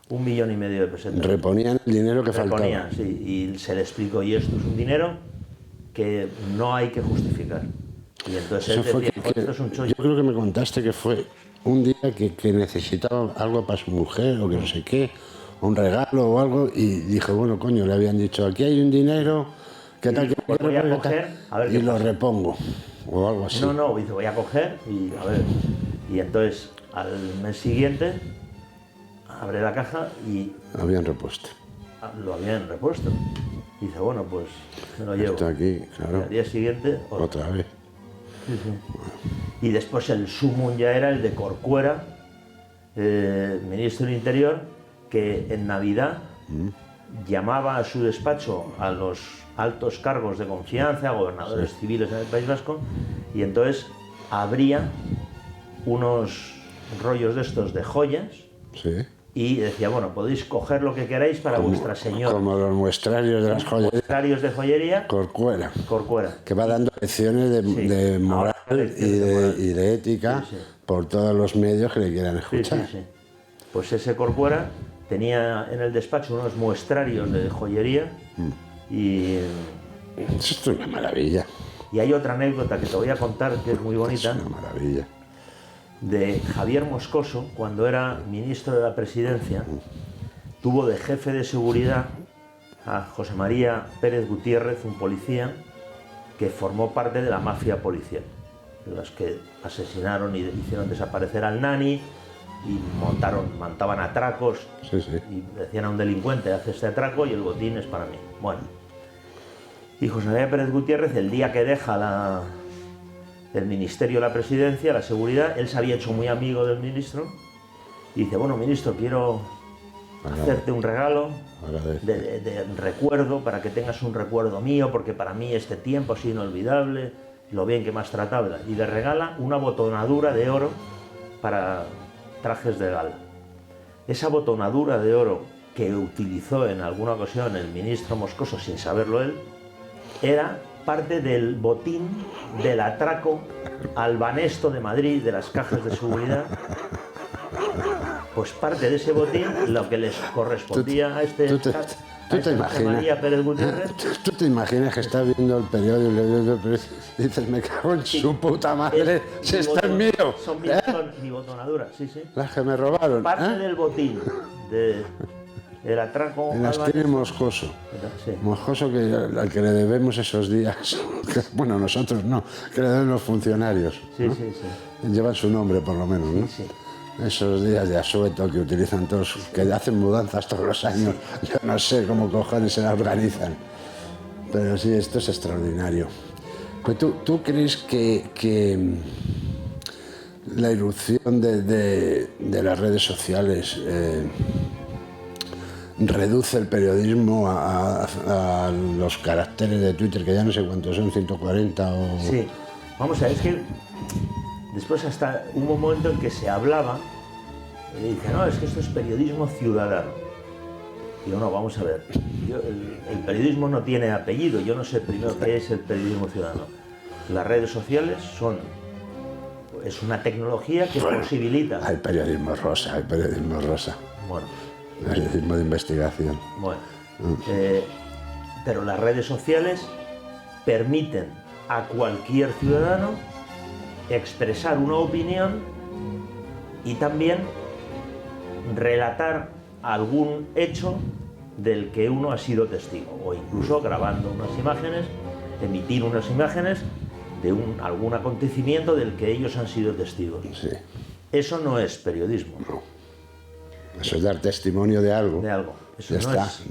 1,5 millones de pesetas. Reponían el dinero que faltaba. Reponían, sí, y se le explicó, y esto es un dinero que no hay que justificar. Y entonces él decía, esto es un chollo. Yo creo que me contaste que fue un día que necesitaba algo para su mujer o que no sé qué, un regalo o algo, y dijo, bueno, coño, le habían dicho, aquí hay un dinero, ¿qué tal? Pues voy a coger, a ver y qué lo pasa. repongo, o algo así. No, dice, voy a coger y a ver. Y entonces al mes siguiente abre la caja y Habían repuesto. lo habían repuesto. Dice, bueno, pues me lo llevo. Esto aquí, Y claro, al día siguiente, otra vez. Y después el sumum ya era el de Corcuera, ministro del Interior, que en Navidad llamaba a su despacho a los altos cargos de confianza, a gobernadores civiles en el País Vasco, y entonces abría unos rollos de estos de joyas Sí. y decía, bueno, podéis coger lo que queráis para vuestra señora. Como los muestrarios de las joyas. Muestrarios de joyería, Corcuera, Corcuera. que va dando lecciones de moral Ahora, lecciones de moral. y de ética Sí. por todos los medios que le quieran escuchar. Sí. Pues ese Corcuera tenía en el despacho unos muestrarios de joyería y Esto es una maravilla, hay otra anécdota que te voy a contar que es muy es bonita, una maravilla. de Javier Moscoso, cuando era ministro de la Presidencia, tuvo de jefe de seguridad a José María Pérez Gutiérrez, un policía que formó parte de la mafia policial, de los que asesinaron y hicieron desaparecer al Nani y montaban atracos Sí. y decían a un delincuente, hace este atraco y el botín es para mí. Bueno, y José María Pérez Gutiérrez, el día que deja el Ministerio de la Presidencia, la seguridad, él se había hecho muy amigo del ministro y dice, bueno, ministro, quiero hacerte un regalo de recuerdo, para que tengas un recuerdo mío, porque para mí este tiempo ha sido inolvidable, lo bien que me has tratado. Y le regala una botonadura de oro para trajes de gala. Esa botonadura de oro que utilizó en alguna ocasión el ministro Moscoso sin saberlo él, era parte del botín del atraco al Banesto de Madrid de las cajas de seguridad. Pues parte de ese botín, lo que les correspondía a este José María Pérez Gutiérrez. ¿Tú te imaginas que estás viendo el periódico y dices, me cago en su puta madre, si está en mío? Son mi botonadura, sí. Las que me robaron. Parte del botín del atraco Las al tiene Banesto. Moscoso. Sí. Moscoso al que le debemos esos días. Bueno, nosotros no, que le deben los funcionarios. Sí, ¿no? sí. Llevan su nombre por lo menos, ¿no? Sí. Esos días de asueto que utilizan todos, que hacen mudanzas todos los años. Yo no sé cómo cojones se la organizan. Pero sí, esto es extraordinario. Pues ¿tú crees que la irrupción de las redes sociales reduce el periodismo a los caracteres de Twitter, que ya no sé cuántos son, 140 o... Sí, vamos a ver, es que después hasta hubo un momento en que se hablaba y dice, no, es que esto es periodismo ciudadano. Digo, no, vamos a ver, el periodismo no tiene apellido, yo no sé primero qué es el periodismo ciudadano. Las redes sociales es una tecnología que posibilita... Hay periodismo rosa, Bueno, periodismo de investigación. Bueno, pero las redes sociales permiten a cualquier ciudadano expresar una opinión y también relatar algún hecho del que uno ha sido testigo, o incluso grabando unas imágenes, emitir unas imágenes de algún acontecimiento del que ellos han sido testigos. Sí. Eso no es periodismo. Eso es dar testimonio de algo. De algo. Eso Ya no está. es-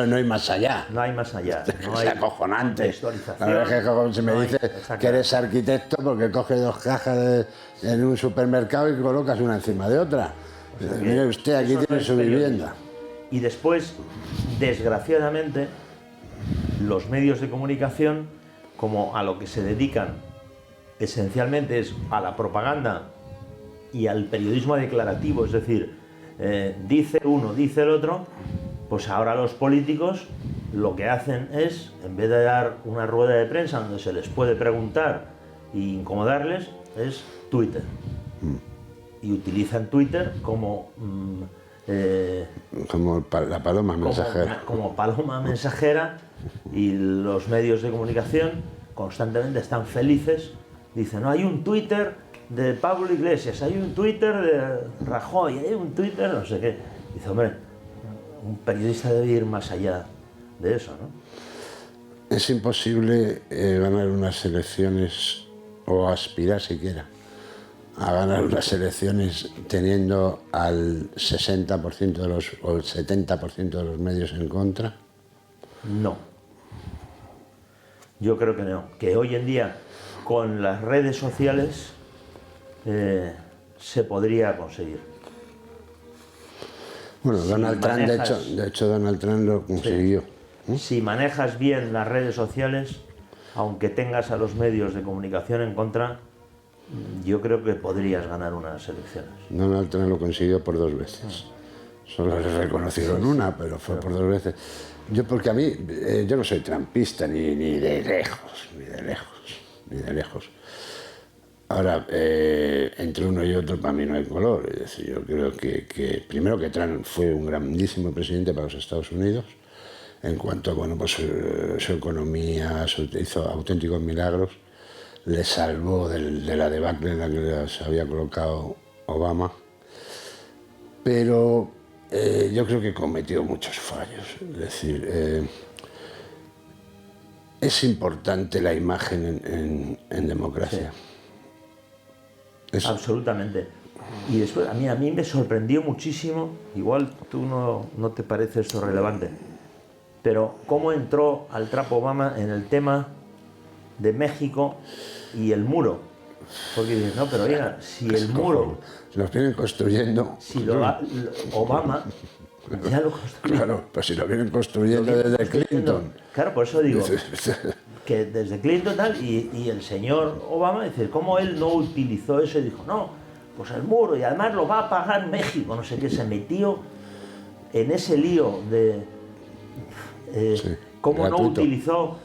No hay más allá. No hay más allá. No Es hay acojonante. contextualización, La verdad es que como se me no hay- dice exacto. que eres arquitecto porque coges dos cajas en un supermercado y colocas una encima de otra. Mire usted, aquí Eso no tiene es su periodismo. vivienda. Y después, desgraciadamente, los medios de comunicación, como a lo que se dedican esencialmente es a la propaganda y al periodismo declarativo, es decir, dice uno, dice el otro, pues ahora los políticos lo que hacen es, en vez de dar una rueda de prensa donde se les puede preguntar e incomodarles, es Twitter. Y utilizan Twitter como... como la paloma mensajera. Como paloma mensajera, y los medios de comunicación constantemente están felices. Dicen, no, hay un Twitter de Pablo Iglesias, hay un Twitter de Rajoy, hay un Twitter no sé qué. Dice, hombre, un periodista debe ir más allá de eso, ¿no? Es imposible ganar unas elecciones o aspirar siquiera a ganar unas elecciones teniendo al 60% de los, o el 70% de los medios en contra. No. Yo creo que no. Que hoy en día, con las redes sociales, se podría conseguir. Bueno, Si Donald Trump, manejas- de hecho Donald Trump lo consiguió. Si manejas bien las redes sociales, aunque tengas a los medios de comunicación en contra, yo creo que podrías ganar unas elecciones. Donald Trump lo consiguió por 2 veces. Solo le reconocieron una, pero fue por 2 veces. Yo, porque a mí, yo no soy trumpista ni de lejos, ni de lejos. Ahora, entre uno y otro para mí no hay color. Es decir, yo creo que primero que Trump fue un grandísimo presidente para los Estados Unidos, en cuanto a bueno, pues, su economía, hizo auténticos milagros, le salvó de la debacle en la que se había colocado Obama, pero yo creo que cometió muchos fallos. Es decir, es importante la imagen en democracia. Absolutamente. Y después, a mí me sorprendió muchísimo, igual tú no te parece esto relevante, pero cómo entró al trapo Obama en el tema de México y el muro. Porque dices, no, pero oiga, si el muro, Los vienen construyendo. si Obama ya lo construyó. Claro, pues si lo vienen construyendo Lo viene desde construyendo. Clinton. Claro, por eso digo que desde Clinton tal, y el señor Obama, dice, ¿cómo él no utilizó eso? Y dijo, no, pues el muro, y además lo va a pagar México, no sé qué, se metió en ese lío de Sí, cómo no gratuito. utilizó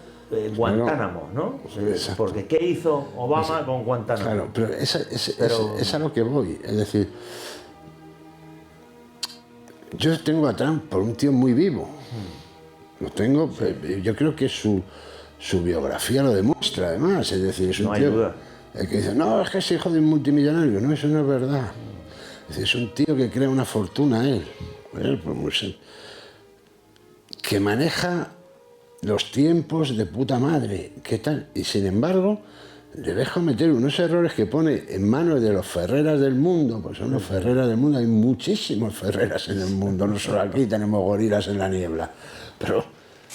Guantánamo, ¿no? Exacto. Porque ¿qué hizo Obama con Guantánamo? Claro, pero Pero- es a lo que voy. Es decir, yo tengo a Trump por un tío muy vivo. Lo tengo, yo creo que su biografía lo demuestra, además. Es decir, es un No hay tío duda. el que dice, no, es que es hijo de un multimillonario. No, eso no es verdad. Es decir, es un tío que crea una fortuna él. Pues, que maneja los tiempos de puta madre, ¿qué tal? Y sin embargo, le dejo meter unos errores que pone en manos de los Ferreras del mundo, pues son los Ferreras del mundo, hay muchísimos Ferreras en el mundo, no solo aquí tenemos gorilas en la niebla, pero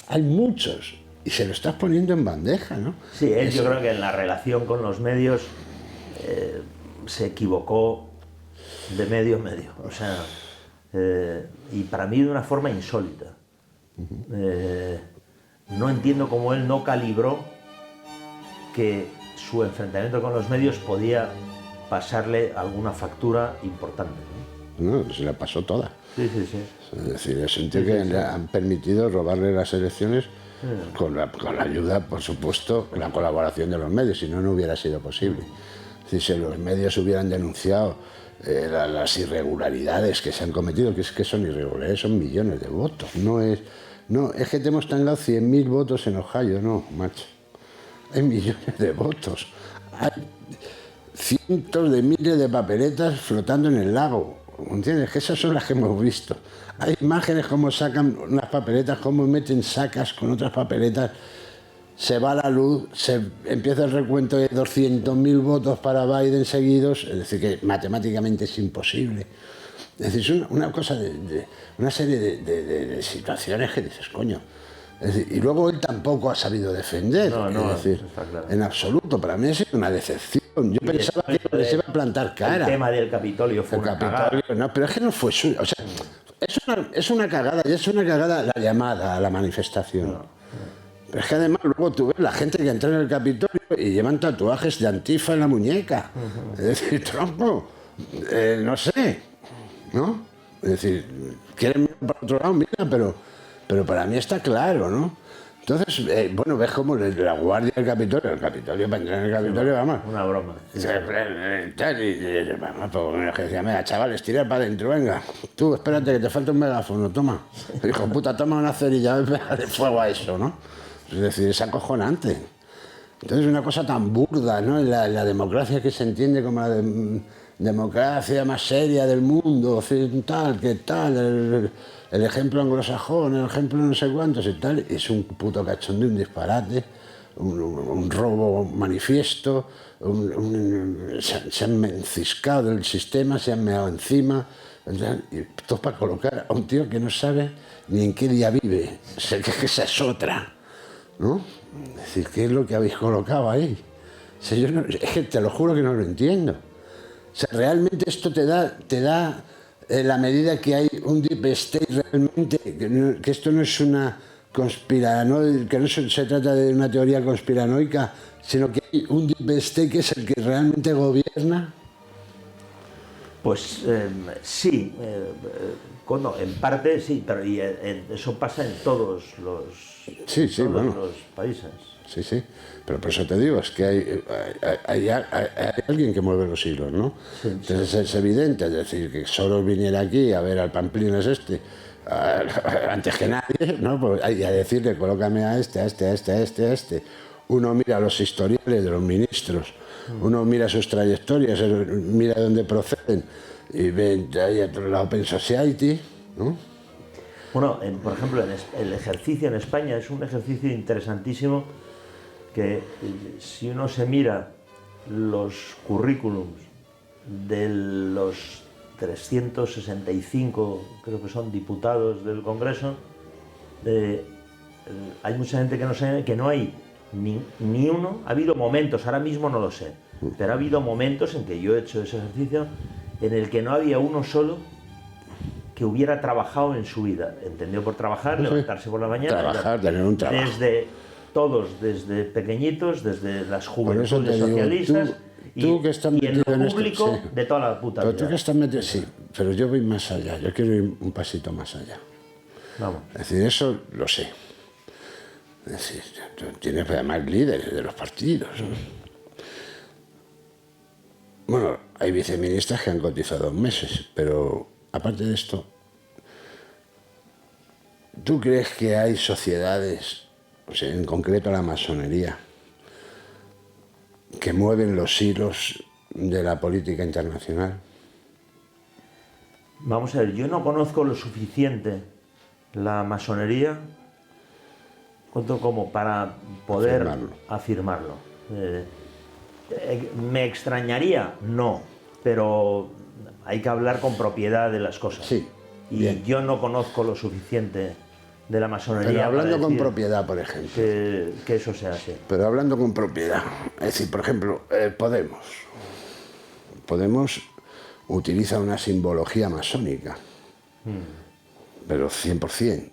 hay muchos, y se lo estás poniendo en bandeja, ¿no? Sí, él yo creo que en la relación con los medios se equivocó de medio a medio. O sea, y para mí de una forma insólita. No entiendo cómo él no calibró que su enfrentamiento con los medios podía pasarle alguna factura importante, ¿no? No, se la pasó toda. Sí, sí, sí. Es decir, es un tío que le han permitido robarle las elecciones con la ayuda, por supuesto, la colaboración de los medios, si no, no hubiera sido posible. Si los medios hubieran denunciado las irregularidades que se han cometido, que es que son irregularidades, son millones de votos. No, es que te hemos tangado 100.000 votos en Ohio, no, macho. Hay millones de votos. Hay cientos de miles de papeletas flotando en el lago. ¿Entiendes? Que esas son las que hemos visto. Hay imágenes como sacan unas papeletas, cómo meten sacas con otras papeletas. Se va la luz, se empieza el recuento de 200.000 votos para Biden seguidos. Es decir, que matemáticamente es imposible. Es decir, es una cosa una serie de situaciones que dices, coño. Es decir, y luego él tampoco ha sabido defender. No, es decir, está claro. en absoluto. Para mí ha sido una decepción. Yo pensaba que les iba a plantar cara. El tema del Capitolio fue El una Capitolio, cagada. no, pero es que no fue suyo. O sea, es una cagada, y es una cagada la llamada a la manifestación. Pero es que además luego tú ves la gente que entra en el Capitolio y llevan tatuajes de Antifa en la muñeca. Es decir, tronco, no sé, ¿no? Es decir, quieren mirar para otro lado, mira, pero para mí está claro, ¿no? Entonces, bueno, ves como la guardia del Capitolio, para entrar en el Capitolio, vamos. Una broma. Vamos, pues que decía, mira, chavales, tira para adentro, venga. Tú, espérate, que te falta un megáfono, toma. Hijo puta, toma una cerilla, de fuego a eso, ¿no? Es decir, es acojonante. Entonces, una cosa tan burda, ¿no? La democracia que se entiende como la democracia más seria del mundo, occidental, que tal, el ejemplo anglosajón, el ejemplo no sé cuántos y tal, es un puto cachondeo, un disparate, un robo manifiesto, se han enciscado el sistema, se han meado encima, y todo para colocar a un tío que no sabe ni en qué día vive, sé que esa es otra, ¿no? Es decir, ¿qué es lo que habéis colocado ahí? O sea, yo no, es que te lo juro que no lo entiendo. O sea, realmente esto te da la medida que hay un deep state realmente, que esto no es una conspiranoica, que no se trata de una teoría conspiranoica, sino que hay un deep state que es el que realmente gobierna. Pues sí, bueno, en parte sí, pero eso pasa en todos los, los países. Sí, sí, pero por eso te digo, es que hay alguien que mueve los hilos, ¿no? Sí, entonces es evidente, es decir, que Soros viniera aquí a ver al Pamplinas antes que nadie, ¿no? Pues, y a decirle, colócame a este. Uno mira los historiales de los ministros, uno mira sus trayectorias, mira de dónde proceden, y ve ahí la Open Society, ¿no? Bueno, por ejemplo, el ejercicio en España es un ejercicio interesantísimo que si uno se mira los currículums de los 365, creo que son diputados del Congreso, hay mucha gente que no sabe que no hay ni uno. Ha habido momentos, ahora mismo no lo sé, pero ha habido momentos en que yo he hecho ese ejercicio en el que no había uno solo que hubiera trabajado en su vida. ¿Entendió? Por trabajar, levantarse por la mañana. Trabajar, tener un trabajo. Desde pequeñitos, desde las juventudes socialistas tú que estás y en lo esto, público sí, de toda la puta pero vida. tú que estás metido, sí, pero yo voy más allá, yo quiero ir un pasito más allá. Vamos. Es decir, eso lo sé. Es decir, tú tienes además líderes de los partidos, ¿no? Bueno, hay viceministras que han cotizado meses, pero aparte de esto, ¿tú crees que hay sociedades, o sea, en concreto la masonería, que mueven los hilos de la política internacional? Vamos a ver, yo no conozco lo suficiente la masonería como para poder afirmarlo. ¿Me extrañaría? No, pero hay que hablar con propiedad de las cosas. Sí, y bien. Yo no conozco lo suficiente de la masonería. Pero hablando con propiedad, por ejemplo. Que eso sea así. Pero hablando con propiedad. Es decir, por ejemplo, Podemos utiliza una simbología masónica, pero 100%.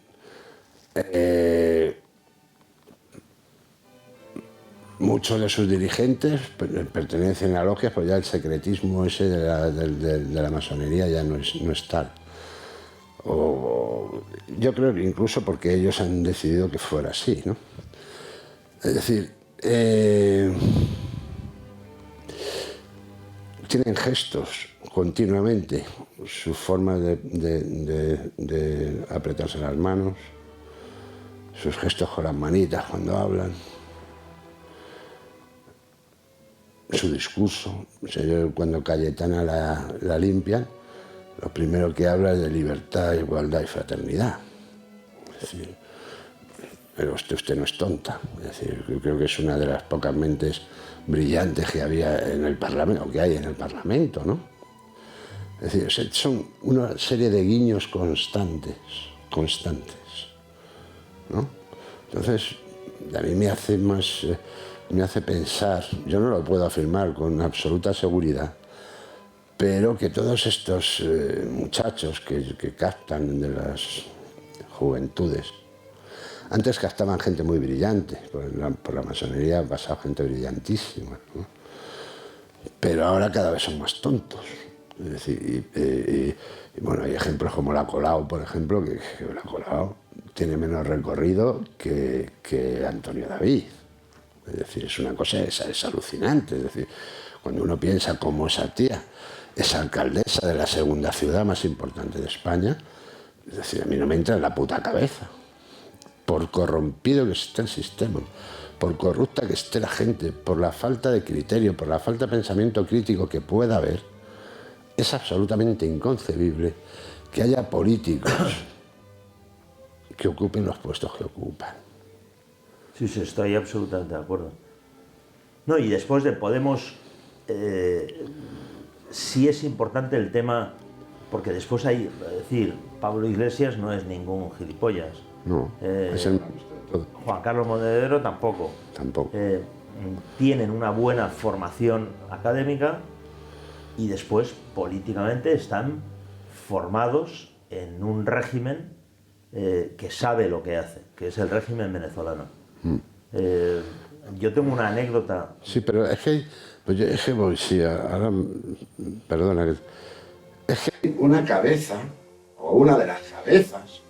Muchos de sus dirigentes pertenecen a logias, pues ya el secretismo ese de la masonería ya no es tal. Yo creo que incluso porque ellos han decidido que fuera así, ¿no? Es decir, tienen gestos continuamente, sus formas de apretarse las manos, sus gestos con las manitas cuando hablan, su discurso. O sea, yo cuando Cayetana la limpian, lo primero que habla es de libertad, igualdad y fraternidad. Es decir, pero usted no es tonta. Es decir, yo creo que es una de las pocas mentes brillantes que había en el Parlamento, o que hay en el Parlamento, ¿no? Es decir, son una serie de guiños constantes, ¿no? Entonces, a mí me hace pensar, yo no lo puedo afirmar con absoluta seguridad, pero que todos estos muchachos que captan de las juventudes Antes castaban gente muy brillante, por la masonería ha pasado gente brillantísima, ¿no? Pero ahora cada vez son más tontos. Es decir, y bueno, hay ejemplos como la Colau, por ejemplo, que la Colau tiene menos recorrido que Antonio David. Es decir, es una cosa, es alucinante. Es decir, cuando uno piensa cómo esa tía es alcaldesa de la segunda ciudad más importante de España, es decir, a mí no me entra en la puta cabeza. Por corrompido que esté el sistema, por corrupta que esté la gente, por la falta de criterio, por la falta de pensamiento crítico que pueda haber, es absolutamente inconcebible que haya políticos que ocupen los puestos que ocupan. Sí, sí, estoy absolutamente de acuerdo. No, y después de Podemos, sí es importante el tema, porque después hay, es decir, Pablo Iglesias no es ningún gilipollas. No, es el... Juan Carlos Monedero tampoco. Tampoco. Tienen una buena formación académica y después políticamente están formados en un régimen que sabe lo que hace, que es el régimen venezolano. Yo tengo una anécdota. Sí, pero es que, pues es que voy, sí, ahora, perdona, es que hay una cabeza, o una de las cabezas,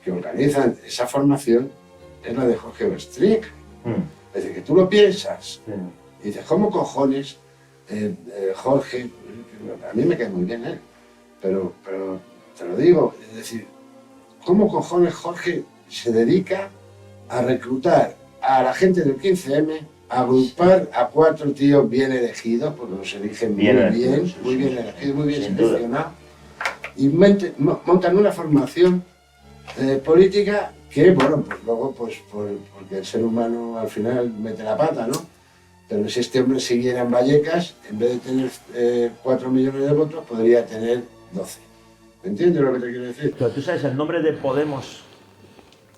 que organizan esa formación, es la de Jorge Verstriek. Es decir, que tú lo piensas, y dices, ¿cómo cojones Jorge? A mí me cae muy bien él, pero te lo digo, es decir, ¿cómo cojones Jorge se dedica a reclutar a la gente del 15M, a agrupar a 4 tíos bien elegidos, porque los eligen muy bien elegidos, muy bien seleccionados, y montan una formación política que, bueno, pues luego, pues porque el ser humano al final mete la pata, ¿no? Pero si este hombre siguiera en Vallecas, en vez de tener 4 millones de votos, podría tener 12. ¿Me entiendes lo que te quiero decir? Pero tú sabes, el nombre de Podemos,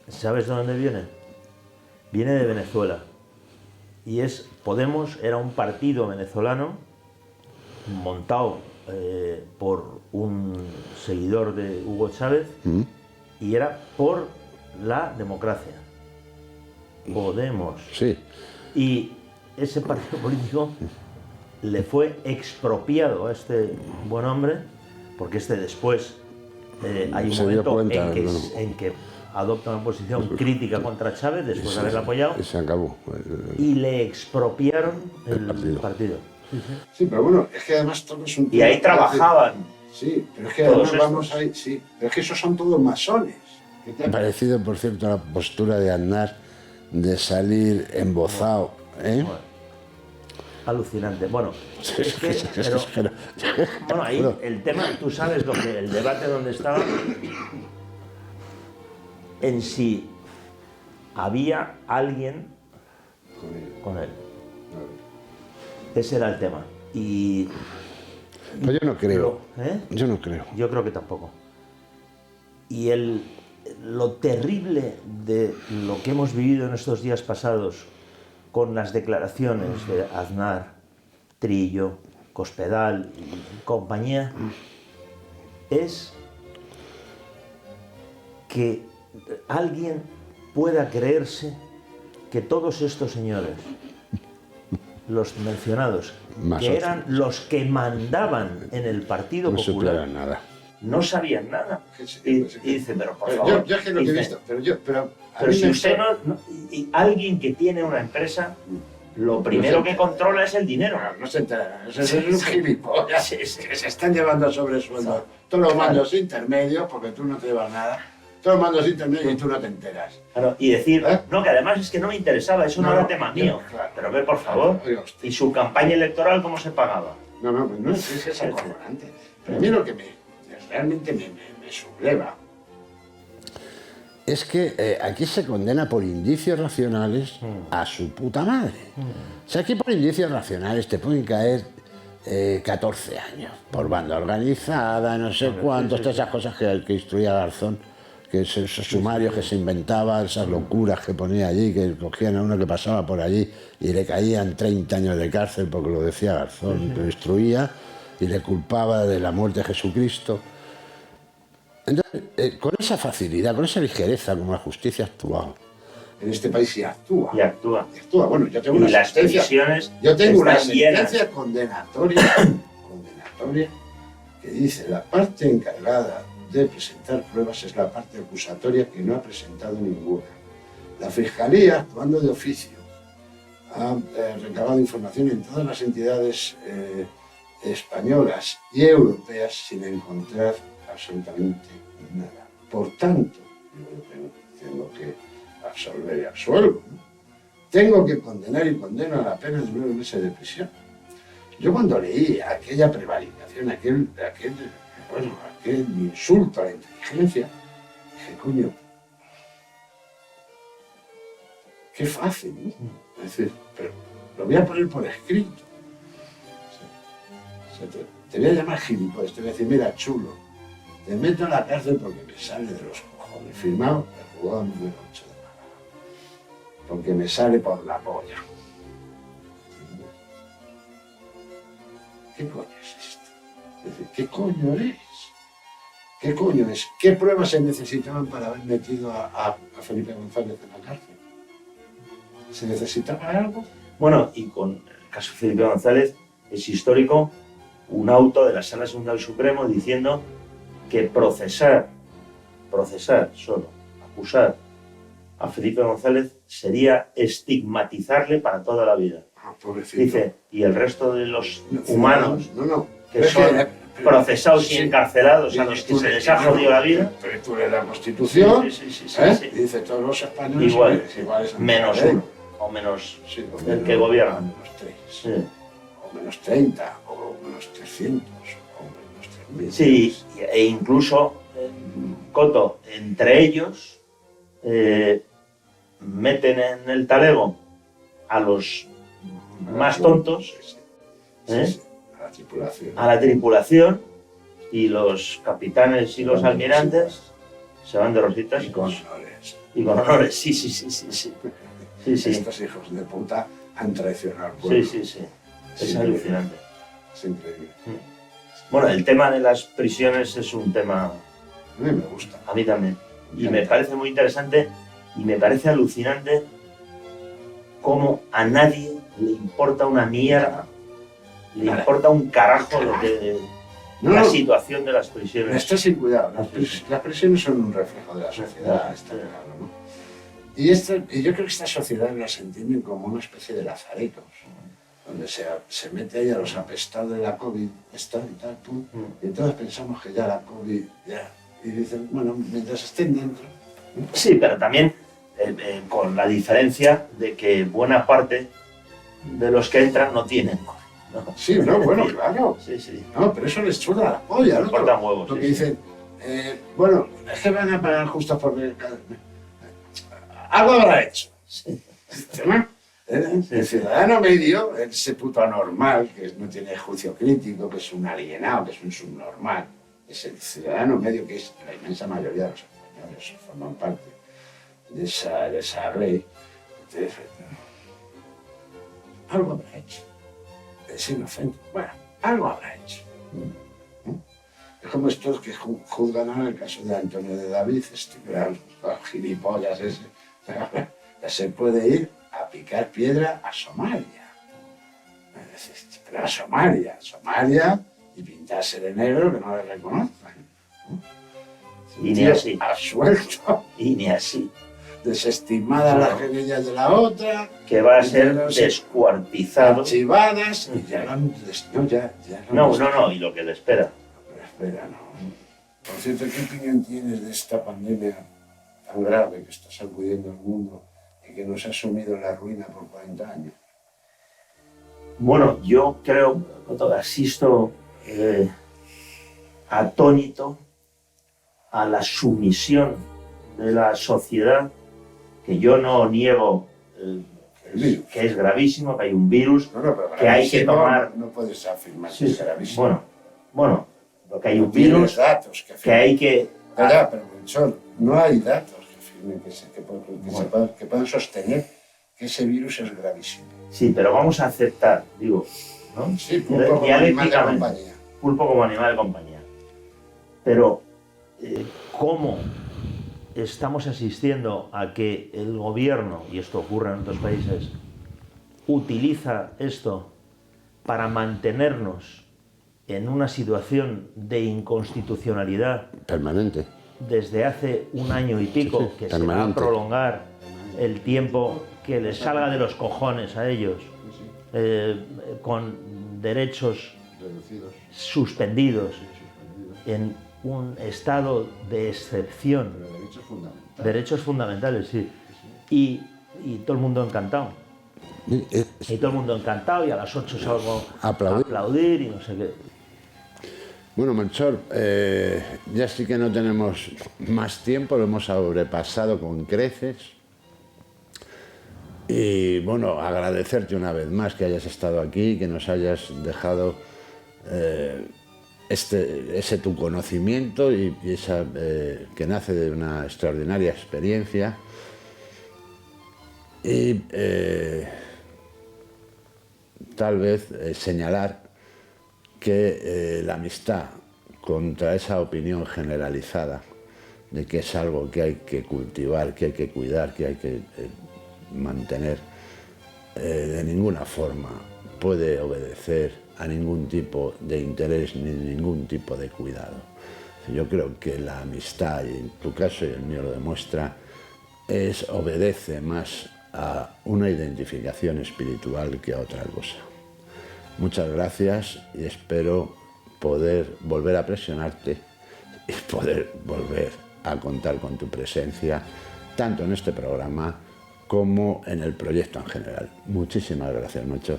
¿sabes de dónde viene? Viene de Venezuela. Y Podemos era un partido venezolano montado por un seguidor de Hugo Chávez y era por la democracia. Podemos. Sí. Y ese partido político le fue expropiado a este buen hombre, porque después hay un momento en que adopta una posición crítica contra Chávez después de haberla apoyado y se acabó. Y le expropiaron el partido. Sí, pero bueno, es que además todo es un... Y ahí trabajaban. Sí, pero es que además vamos ahí, sí, pero es que esos son todos masones. ¿Qué te ha parecido, por cierto, la postura de Aznar de salir embozado? Bueno, alucinante. Bueno, bueno, ahí el tema, tú sabes lo que el debate donde estaba, en si había alguien con él. Ese era el tema. Y pues yo no creo. ¿Eh? Yo no creo. Yo creo que tampoco. Y lo terrible de lo que hemos vivido en estos días pasados con las declaraciones de Aznar, Trillo, Cospedal y compañía es que alguien pueda creerse que todos estos señores, los mencionados, que eran los que mandaban en el Partido Popular, nada. no sabían nada. Y dice, pero por favor. Yo es que lo que he visto, pero si usted y alguien que tiene una empresa, lo primero que controla es el dinero. No se entera, es un gilipollas, que se están llevando sobresueldos. Todos los mandos intermedios, porque tú no te llevas nada. Todos los mandos intermedios y tú no te enteras. Claro, y decir, no, que además es que no me interesaba, eso no era tema mío. Claro. Pero ve, por favor, ¿y su campaña electoral cómo se pagaba? No, es acojonante. Pero a mí lo que realmente me subleva es que aquí se condena por indicios racionales a su puta madre. O sea, aquí por indicios racionales te pueden caer 14 años por banda organizada, no sé cuántos, todas esas cosas que instruía Garzón, que esos sumarios que se inventaba, esas locuras que ponía allí, que cogían a uno que pasaba por allí y le caían 30 años de cárcel porque lo decía Garzón, lo instruía y le culpaba de la muerte de Jesucristo. Entonces, con esa facilidad, con esa ligereza como la justicia ha actuado, en este país sí actúa. Y actúa. Actúa. Bueno, yo tengo Y una las sentencia, prisiones yo tengo una están llenas. sentencia condenatoria que dice: la parte encargada de presentar pruebas es la parte acusatoria que no ha presentado ninguna. La Fiscalía, actuando de oficio, ha recabado información en todas las entidades españolas y europeas sin encontrar absolutamente nada. Por tanto, yo tengo que absolver y absuelvo, ¿no? Tengo que condenar y condeno a la pena de 9 meses de prisión. Yo cuando leí aquella prevaricación, aquel insulto a la inteligencia, dije, coño, qué fácil, ¿no? Es decir, pero lo voy a poner por escrito. Te voy a llamar gilipollas, te voy a decir, mira, chulo, te meto en la cárcel porque me sale de los cojones, firmado el juzgado número 8 de Málaga, porque me sale por la polla. ¿Qué coño es esto? Es decir, ¿qué coño es? ¿Qué coño es? ¿Qué pruebas se necesitaban para haber metido a Felipe González en la cárcel? ¿Se necesitaba algo? Bueno, y con el caso de Felipe González es histórico un auto de la Sala Segunda del Supremo diciendo que procesar solo, acusar a Felipe González sería estigmatizarle para toda la vida. Ah, pobrecito. Dice, y el resto de los humanos que Es son procesados y sí, encarcelados a los que se les ha jodido la vida. Pero tú lees la Constitución, Sí, ¿eh? Y dice todos los españoles igual, iguales ante menos la ley. uno, o menos Sí, o el menos- que gobierna. o menos 3, Sí. o menos 30, o menos 300, o menos 3000. Sí, e incluso, Coto, entre ellos, meten en el talego a los más tontos, Sí, ¿eh? sí, a la tripulación. a la tripulación, y los capitanes y los almirantes se van de rositas Y con honores. y con honores. Sí. Estos hijos de puta han traicionado al Sí, pueblo. sí. Es Sí, alucinante. Es increíble. Bueno, el tema de las prisiones es un tema, A mí me gusta. a mí también, y me parece muy interesante y me parece alucinante cómo a nadie le importa una mierda, le Nada. importa un carajo lo que No, la no. situación de las prisiones. Está sin cuidado. Las prisiones son un reflejo de la sociedad, está claro, ¿no? Y yo creo que esta sociedad las entienden como una especie de lazaretos, donde se mete ahí a los apestados de la COVID, esta y tal, pum, y entonces pensamos que ya la COVID, ya, y dicen, bueno, mientras estén dentro. Sí, pero también con la diferencia de que buena parte de los que entran no tienen. ¿no? Sí, no, bueno, claro. Sí. No, pero eso les chuda la polla, Les ¿no? importan huevos, Porque sí, dicen, bueno, es que van a pagar justo porque algo habrá hecho. Sí. ¿No? El ciudadano medio, ese puto anormal, que no tiene juicio crítico, que es un alienado, que es un subnormal, es el ciudadano medio, que es la inmensa mayoría de los españoles, forman parte de esa ley. Entonces, algo habrá hecho. Es inocente. Bueno, algo habrá hecho. ¿No? Es como estos que juzgan ahora el caso de Antonio de David, este gran gilipollas ese. Se puede ir a picar piedra a Somalia. Pero a Somalia, y pintarse de negro que no le reconozcan. Y ni así. Absuelto, Y ni así. desestimada No. las querellas de la otra, Que va a Y ser no sé, descuartizado. archivadas, y ya No, y lo que le espera. Pero espera, no. Por cierto, ¿qué opinión tienes de esta pandemia tan grave que está sacudiendo al mundo y que nos ha sumido en la ruina por 40 años? Bueno, yo creo, asisto atónito a la sumisión de la sociedad, que yo no niego que es gravísimo, que hay un virus, No, pero que hay que tomar... No puedes afirmar que Sí, es gravísimo. bueno, lo que hay No un tienes virus, datos que que afirmen. hay que... Ya, pero Melchor, no hay datos que afirmen Bueno. que puedan sostener que ese virus es gravísimo. Sí, pero vamos a aceptar, digo, ¿no? Sí, pulpo como animal de Dialécticamente, compañía. pulpo como animal de compañía. Pero cómo estamos asistiendo a que el gobierno, y esto ocurre en otros países, utiliza esto para mantenernos en una situación de inconstitucionalidad Permanente. desde hace un año y pico, Sí, sí, que se va a permanente. prolongar el tiempo que les salga de los cojones a ellos, con derechos suspendidos en un estado de excepción. Derechos fundamentales, sí. Y todo el mundo encantado. Y todo el mundo encantado, y a las 8 salgo a aplaudir y no sé qué. Bueno, Melchor, ya sí que no tenemos más tiempo, lo hemos sobrepasado con creces. Y bueno, agradecerte una vez más que hayas estado aquí, que nos hayas dejado ese tu conocimiento y esa que nace de una extraordinaria experiencia. Y tal vez señalar que la amistad contra esa opinión generalizada de que es algo que hay que cultivar, que hay que cuidar, que hay que mantener, de ninguna forma puede obedecer a ningún tipo de interés ni ningún tipo de cuidado. Yo creo que la amistad, y en tu caso y el mío lo demuestra, obedece más a una identificación espiritual que a otra cosa. Muchas gracias y espero poder volver a presionarte y poder volver a contar con tu presencia, tanto en este programa como en el proyecto en general. Muchísimas gracias, Melchor.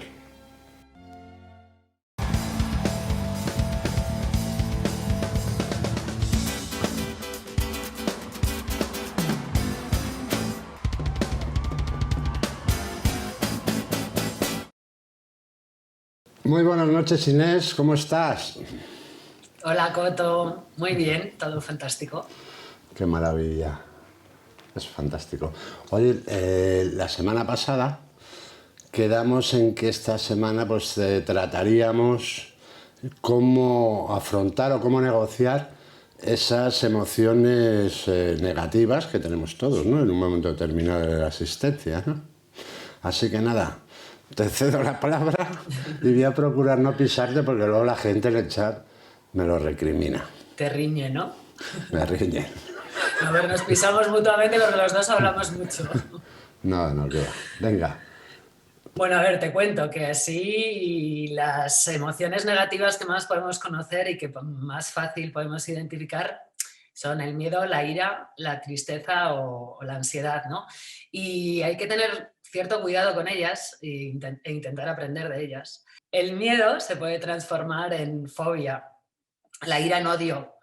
Muy buenas noches, Inés, ¿cómo estás? Hola, Coto. Muy bien, todo fantástico. Qué maravilla, es fantástico. Oye, la semana pasada quedamos en que esta semana pues trataríamos cómo afrontar o cómo negociar esas emociones negativas que tenemos todos, ¿no? En un momento determinado de la existencia, ¿no? Así que nada, te cedo la palabra y voy a procurar no pisarte porque luego la gente en el chat me lo recrimina. Te riñe, ¿no? Me riñe. A ver, nos pisamos mutuamente porque los dos hablamos mucho. No, que va. Venga. Bueno, a ver, te cuento que así las emociones negativas que más podemos conocer y que más fácil podemos identificar son el miedo, la ira, la tristeza o la ansiedad, ¿no? Y hay que tener cierto cuidado con ellas e intentar aprender de ellas. El miedo se puede transformar en fobia, la ira en odio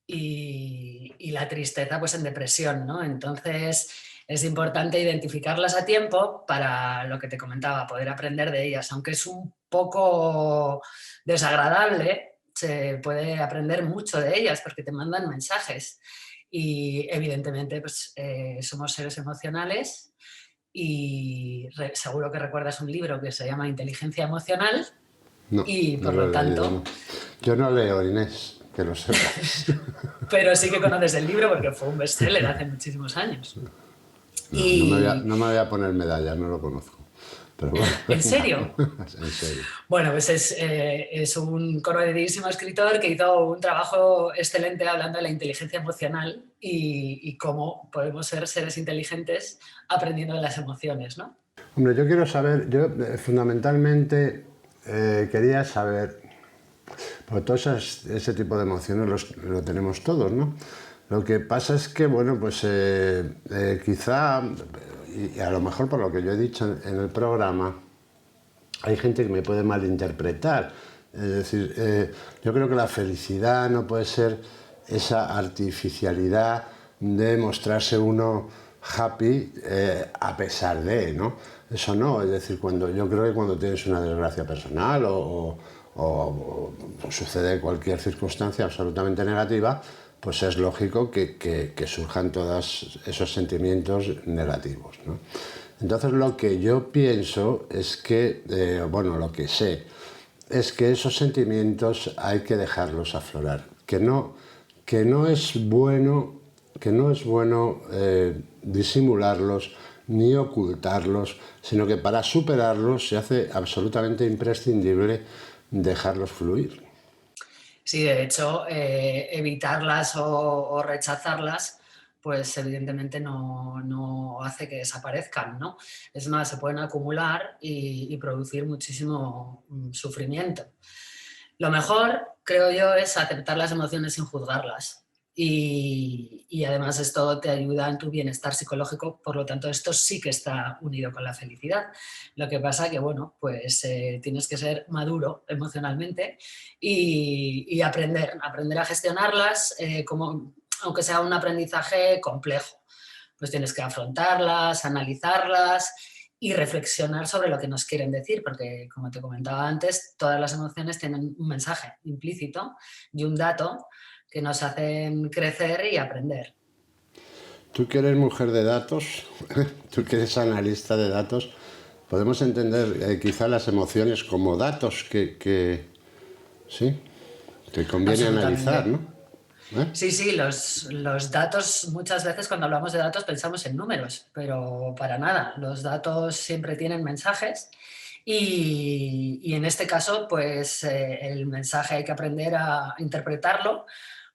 y la tristeza pues en depresión, ¿no? Entonces es importante identificarlas a tiempo para lo que te comentaba, poder aprender de ellas. Aunque es un poco desagradable, se puede aprender mucho de ellas porque te mandan mensajes. Y evidentemente pues, somos seres emocionales y seguro que recuerdas un libro que se llama Inteligencia Emocional. No, y por no lo tanto... leído, no. Yo no leo, Inés, que lo sepas. Pero sí que conoces el libro porque fue un bestseller hace muchísimos años. No me voy a poner medalla, no lo conozco. Pero bueno, ¿En serio? En serio. Bueno, pues es un conocidísimo escritor que hizo un trabajo excelente hablando de la inteligencia emocional y cómo podemos ser seres inteligentes aprendiendo de las emociones, ¿no? Hombre, yo quiero saber, fundamentalmente quería saber, porque todo ese tipo de emociones lo tenemos todos, ¿no? Lo que pasa es que, bueno, pues quizá, y a lo mejor por lo que yo he dicho en el programa, hay gente que me puede malinterpretar. Es decir, yo creo que la felicidad no puede ser esa artificialidad de mostrarse uno happy a pesar de, ¿no? Eso no, es decir, yo creo que cuando tienes una desgracia personal o sucede cualquier circunstancia absolutamente negativa, pues es lógico que surjan todos esos sentimientos negativos, ¿no? Entonces lo que yo pienso es que, lo que sé, es que esos sentimientos hay que dejarlos aflorar, que no que no es bueno, disimularlos ni ocultarlos, sino que para superarlos se hace absolutamente imprescindible dejarlos fluir. Sí, de hecho, evitarlas o rechazarlas, pues evidentemente no hace que desaparezcan, ¿no? Es más, se pueden acumular y producir muchísimo sufrimiento. Lo mejor, creo yo, es aceptar las emociones sin juzgarlas. Y además esto te ayuda en tu bienestar psicológico, por lo tanto esto sí que está unido con la felicidad. Lo que pasa que, bueno, pues tienes que ser maduro emocionalmente y aprender a gestionarlas, aunque sea un aprendizaje complejo. Pues tienes que afrontarlas, analizarlas y reflexionar sobre lo que nos quieren decir, porque como te comentaba antes, todas las emociones tienen un mensaje implícito y un dato que nos hacen crecer y aprender. Tú que eres mujer de datos, tú que eres analista de datos, podemos entender quizá las emociones como datos que conviene analizar, ¿no? Sí, los datos, muchas veces cuando hablamos de datos pensamos en números, pero para nada, los datos siempre tienen mensajes y en este caso pues el mensaje hay que aprender a interpretarlo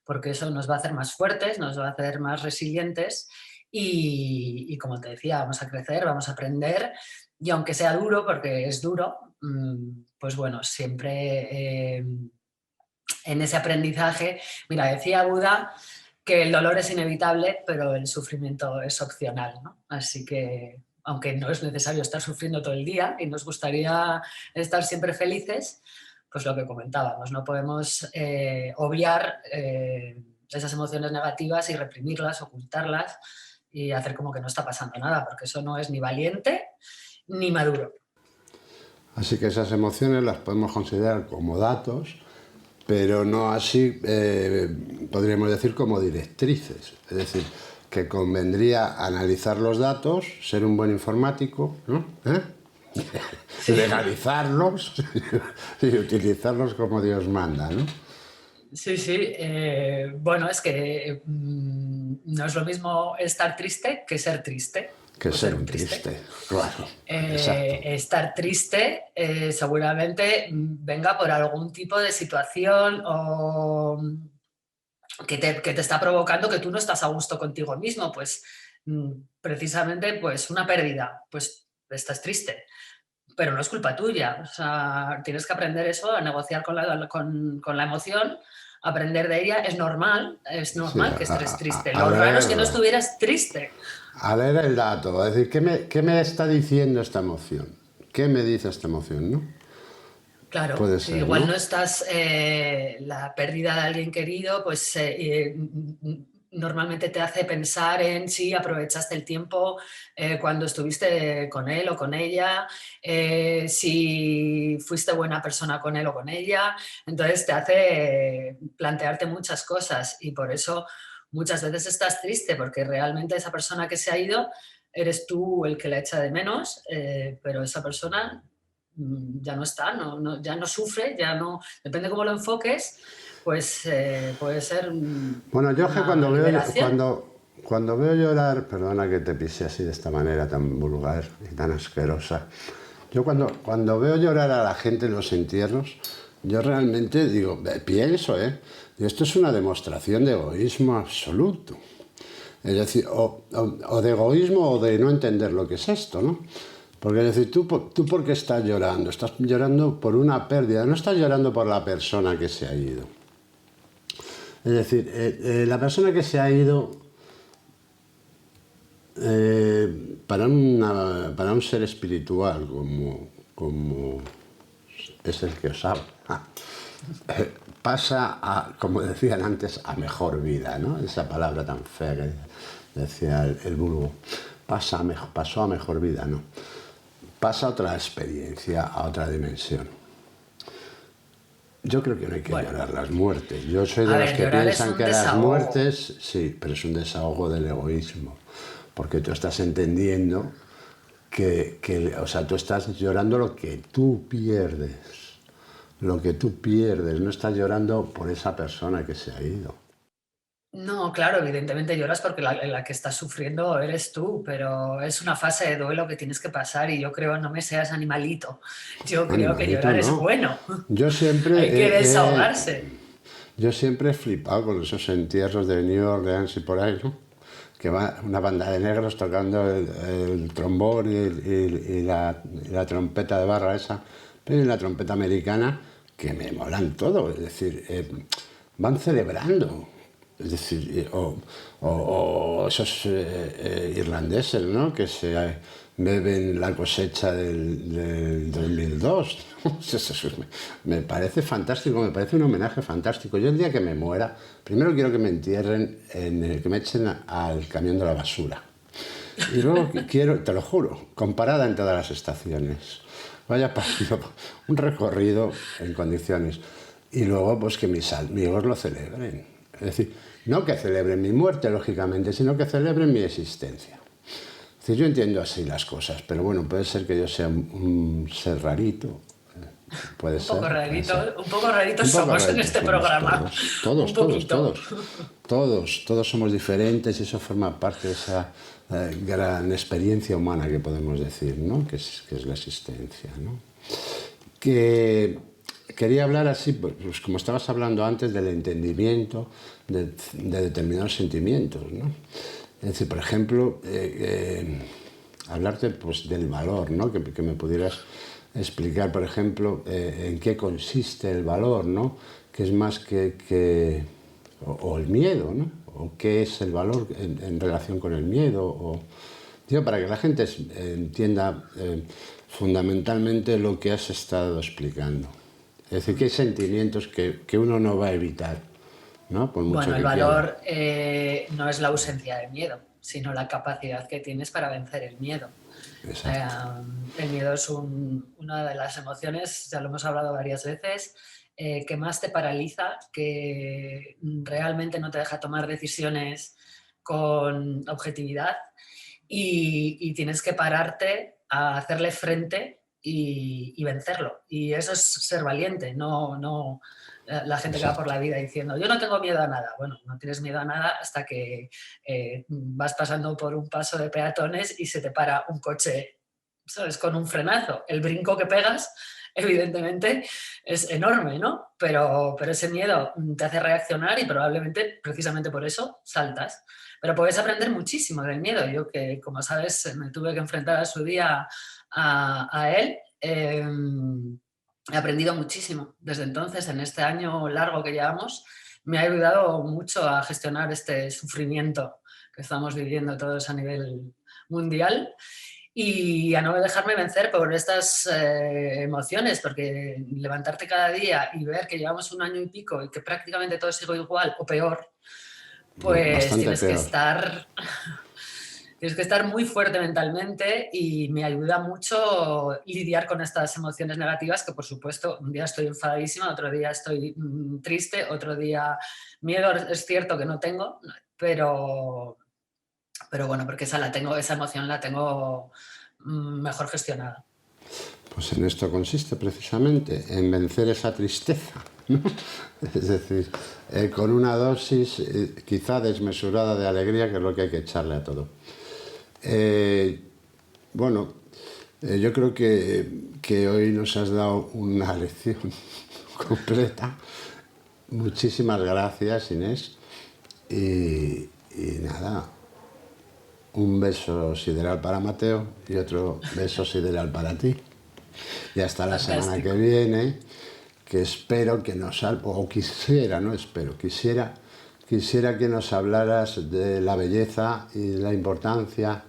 porque eso nos va a hacer más fuertes, nos va a hacer más resilientes y como te decía, vamos a crecer, vamos a aprender y aunque sea duro, porque es duro, pues bueno, siempre en ese aprendizaje, mira, decía Buda que el dolor es inevitable, pero el sufrimiento es opcional, ¿no? Así que, aunque no es necesario estar sufriendo todo el día y nos gustaría estar siempre felices, pues lo que comentábamos, no podemos obviar esas emociones negativas y reprimirlas, ocultarlas y hacer como que no está pasando nada, porque eso no es ni valiente ni maduro. Así que esas emociones las podemos considerar como datos, pero no así, podríamos decir, como directrices. Es decir, que convendría analizar los datos, ser un buen informático, ¿no? Legalizarlos y utilizarlos como Dios manda, ¿no? Sí, bueno, es que no es lo mismo estar triste que ser triste. Que ser un triste, claro. Estar triste seguramente venga por algún tipo de situación o que te está provocando que tú no estás a gusto contigo mismo, pues precisamente pues una pérdida, pues estás triste. Pero no es culpa tuya, o sea, tienes que aprender eso, a negociar con la emoción, aprender de ella, es normal que estés triste. Lo raro es que no estuvieras triste. A leer el dato, es decir, ¿qué me está diciendo esta emoción? ¿Qué me dice esta emoción, no? Claro, puede ser, igual ¿no? no estás, la pérdida de alguien querido, pues normalmente te hace pensar en si aprovechaste el tiempo cuando estuviste con él o con ella, si fuiste buena persona con él o con ella, entonces te hace plantearte muchas cosas y por eso muchas veces estás triste porque realmente esa persona que se ha ido eres tú el que la echa de menos, pero esa persona ya no está, ya no sufre, ya no, depende cómo lo enfoques, pues puede ser Bueno, yo es que liberación. cuando veo llorar, perdona que te pise así de esta manera tan vulgar y tan asquerosa, yo cuando veo llorar a la gente en los entierros, yo realmente digo, pienso, esto es una demostración de egoísmo absoluto. Es decir, o de egoísmo o de no entender lo que es esto, ¿no? Porque es decir, ¿tú por qué estás llorando? Estás llorando por una pérdida, no estás llorando por la persona que se ha ido. Es decir, la persona que se ha ido, para un ser espiritual como es el que os habla, pasa a, como decían antes, a mejor vida, ¿no? Esa palabra tan fea que decía el vulgo. Pasó a mejor vida, ¿no? Pasa a otra experiencia, a otra dimensión. Yo creo que no hay que llorar las muertes. Yo soy de los que piensan que las muertes, sí, pero es un desahogo del egoísmo. Porque tú estás entendiendo o sea, tú estás llorando lo que tú pierdes. Lo que tú pierdes, no estás llorando por esa persona que se ha ido. No, claro, evidentemente lloras porque la que estás sufriendo eres tú, pero es una fase de duelo que tienes que pasar y yo creo, no me seas animalito, yo creo que Animalito, llorar es ¿no? bueno, Yo siempre hay que he, desahogarse. yo siempre he flipado con esos entierros de New Orleans y por ahí, ¿no? Que va una banda de negros tocando el trombón y la trompeta de barra esa, pero y la trompeta americana, que me molan todo, es decir, van celebrando. Es decir, o esos irlandeses, ¿no? Que se beben la cosecha del 2002. Me parece fantástico, me parece un homenaje fantástico. Yo el día que me muera, primero quiero que me entierren, que me echen al camión de la basura. Y luego quiero, te lo juro, comparada en todas las estaciones. Vaya partido, un recorrido en condiciones. Y luego, pues que mis amigos lo celebren. Es decir, no que celebren mi muerte, lógicamente, sino que celebren mi existencia. Es decir, yo entiendo así las cosas, pero bueno, puede ser que yo sea un ser rarito. Puede Un ser. poco Puede ser. raritos, un poco raritos Un poco somos en raritos este somos programa. todos, Un todos, poquito. todos somos diferentes y eso forma parte de esa gran experiencia humana que podemos decir, ¿no? Que es la existencia, ¿no? Que quería hablar así, pues como estabas hablando antes, del entendimiento de determinados sentimientos, ¿no? Es decir, por ejemplo, hablarte pues, del valor, ¿no? Que me pudieras explicar, por ejemplo, en qué consiste el valor, ¿no? Que es más o el miedo, ¿no? O qué es el valor en relación con el miedo, o digo, para que la gente entienda fundamentalmente lo que has estado explicando. Es decir, que hay sentimientos que uno no va a evitar, ¿no? Por mucho Bueno, el que quiera. valor no es la ausencia de miedo, sino la capacidad que tienes para vencer el miedo. Exacto. El miedo es una de las emociones, ya lo hemos hablado varias veces, que más te paraliza, que realmente no te deja tomar decisiones con objetividad y tienes que pararte a hacerle frente y vencerlo. Y eso es ser valiente, no la gente que va por la vida diciendo yo no tengo miedo a nada. Bueno, no tienes miedo a nada hasta que vas pasando por un paso de peatones y se te para un coche, ¿sabes? Con un frenazo. El brinco que pegas, evidentemente, es enorme, ¿no? Pero ese miedo te hace reaccionar y probablemente, precisamente por eso, saltas. Pero puedes aprender muchísimo del miedo. Yo que, como sabes, me tuve que enfrentar a su día a él. He aprendido muchísimo. Desde entonces, en este año largo que llevamos, me ha ayudado mucho a gestionar este sufrimiento que estamos viviendo todos a nivel mundial y a no dejarme vencer por estas emociones, porque levantarte cada día y ver que llevamos un año y pico y que prácticamente todo sigue igual o peor, pues Bastante peor. tienes que estar muy fuerte mentalmente y me ayuda mucho lidiar con estas emociones negativas que, por supuesto, un día estoy enfadadísima, otro día estoy triste, otro día miedo, es cierto que no tengo, pero bueno, porque esa emoción la tengo mejor gestionada. Pues en esto consiste precisamente, en vencer esa tristeza, ¿no? Es decir, con una dosis quizá desmesurada de alegría, que es lo que hay que echarle a todo. Bueno, yo creo que hoy nos has dado una lección completa. Muchísimas gracias, Inés. Y nada, un beso sideral para Mateo y otro beso sideral para ti. Y hasta la semana que viene, que espero que quisiera que nos hablaras de la belleza y de la importancia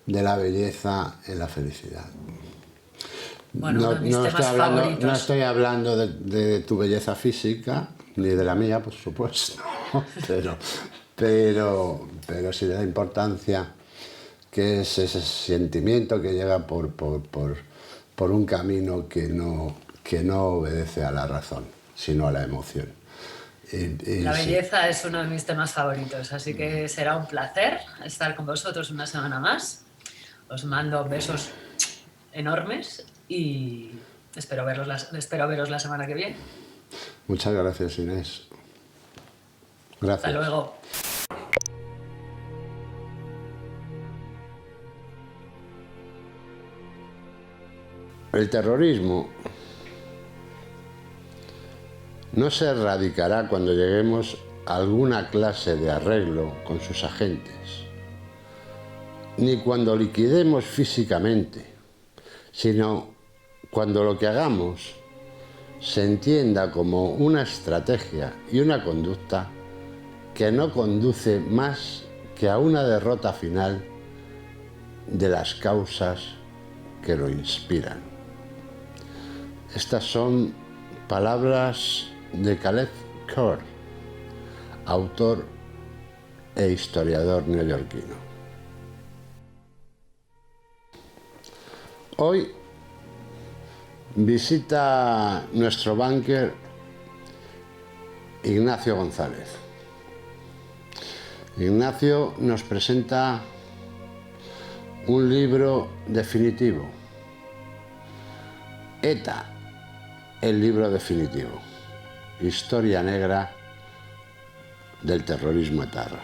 de la belleza en la felicidad. Bueno, uno de mis temas favoritos. No estoy hablando de tu belleza física, ni de la mía, por supuesto, pero sí de la importancia que es ese sentimiento que llega por un camino que no obedece a la razón, sino a la emoción. La belleza es uno de mis temas favoritos, así que será un placer estar con vosotros una semana más. Os mando besos enormes y espero veros la semana que viene. Muchas gracias, Inés. Gracias. Hasta luego. El terrorismo no se erradicará cuando lleguemos a alguna clase de arreglo con sus agentes, ni cuando liquidemos físicamente, sino cuando lo que hagamos se entienda como una estrategia y una conducta que no conduce más que a una derrota final de las causas que lo inspiran. Estas son palabras de Caleb Kerr, autor e historiador neoyorquino. Hoy visita nuestro banker Ignacio González. Ignacio nos presenta un libro definitivo, ETA, el libro definitivo, historia negra del terrorismo etarra.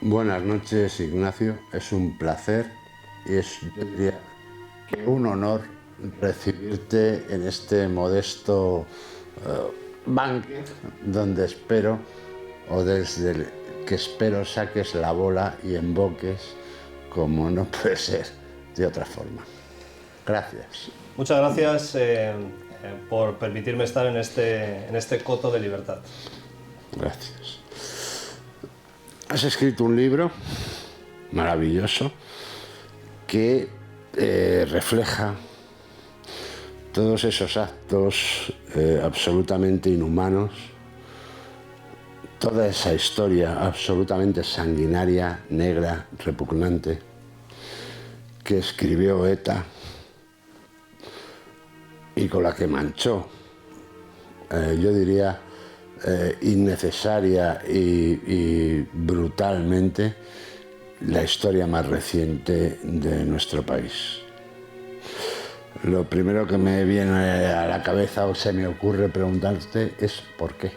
Buenas noches, Ignacio, es un placer y es, yo diría, que un honor recibirte en este modesto banquet donde espero, o desde el que espero saques la bola y emboques como no puede ser de otra forma. Gracias. Muchas gracias por permitirme estar en este coto de libertad. Gracias. Has escrito un libro maravilloso que refleja todos esos actos absolutamente inhumanos, toda esa historia absolutamente sanguinaria, negra, repugnante, que escribió ETA y con la que manchó, yo diría, innecesaria y brutalmente la historia más reciente de nuestro país. Lo primero que me viene a la cabeza o se me ocurre preguntarte es ¿por qué?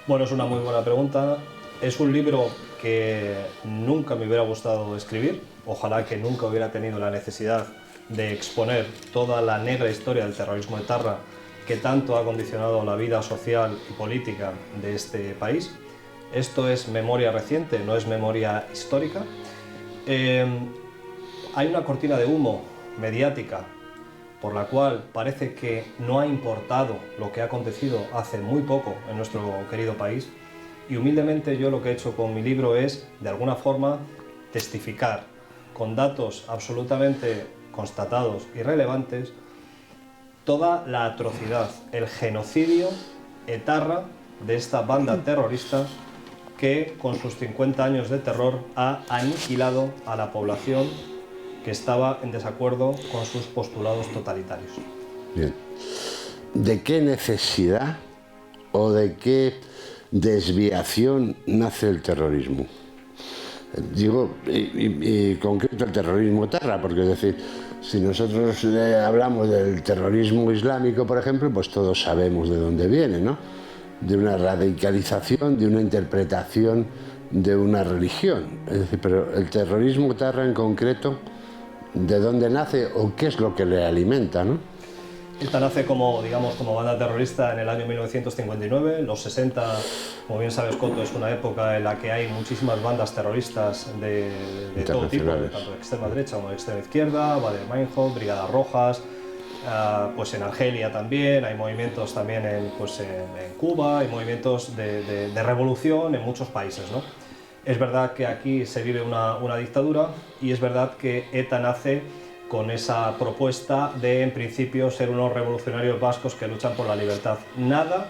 Bueno, es una muy buena pregunta. Es un libro que nunca me hubiera gustado escribir. Ojalá que nunca hubiera tenido la necesidad de exponer toda la negra historia del terrorismo etarra que tanto ha condicionado la vida social y política de este país. Esto es memoria reciente, no es memoria histórica. Hay una cortina de humo mediática por la cual parece que no ha importado lo que ha acontecido hace muy poco en nuestro querido país, y humildemente yo lo que he hecho con mi libro es, de alguna forma, testificar con datos absolutamente constatados y relevantes toda la atrocidad, el genocidio etarra de esta banda terrorista que con sus 50 años de terror ha aniquilado a la población que estaba en desacuerdo con sus postulados totalitarios. Bien. ¿De qué necesidad o de qué desviación nace el terrorismo? Digo, y concreto el terrorismo etarra, porque es decir, si nosotros hablamos del terrorismo islámico, por ejemplo, pues todos sabemos de dónde viene, ¿no? De una radicalización, de una interpretación de una religión. Es decir, pero el terrorismo etarra en concreto, ¿de dónde nace o qué es lo que le alimenta, no? ETA nace como banda terrorista en el año 1959. Los 60, como bien sabes, Coto, es una época en la que hay muchísimas bandas terroristas de todo tipo, tanto de extrema derecha como de extrema izquierda, Baader-Meinhof, Brigadas Rojas, pues en Argelia también, hay movimientos también en Cuba, hay movimientos de revolución en muchos países, ¿no? Es verdad que aquí se vive una dictadura y es verdad que ETA nace con esa propuesta de, en principio, ser unos revolucionarios vascos que luchan por la libertad. Nada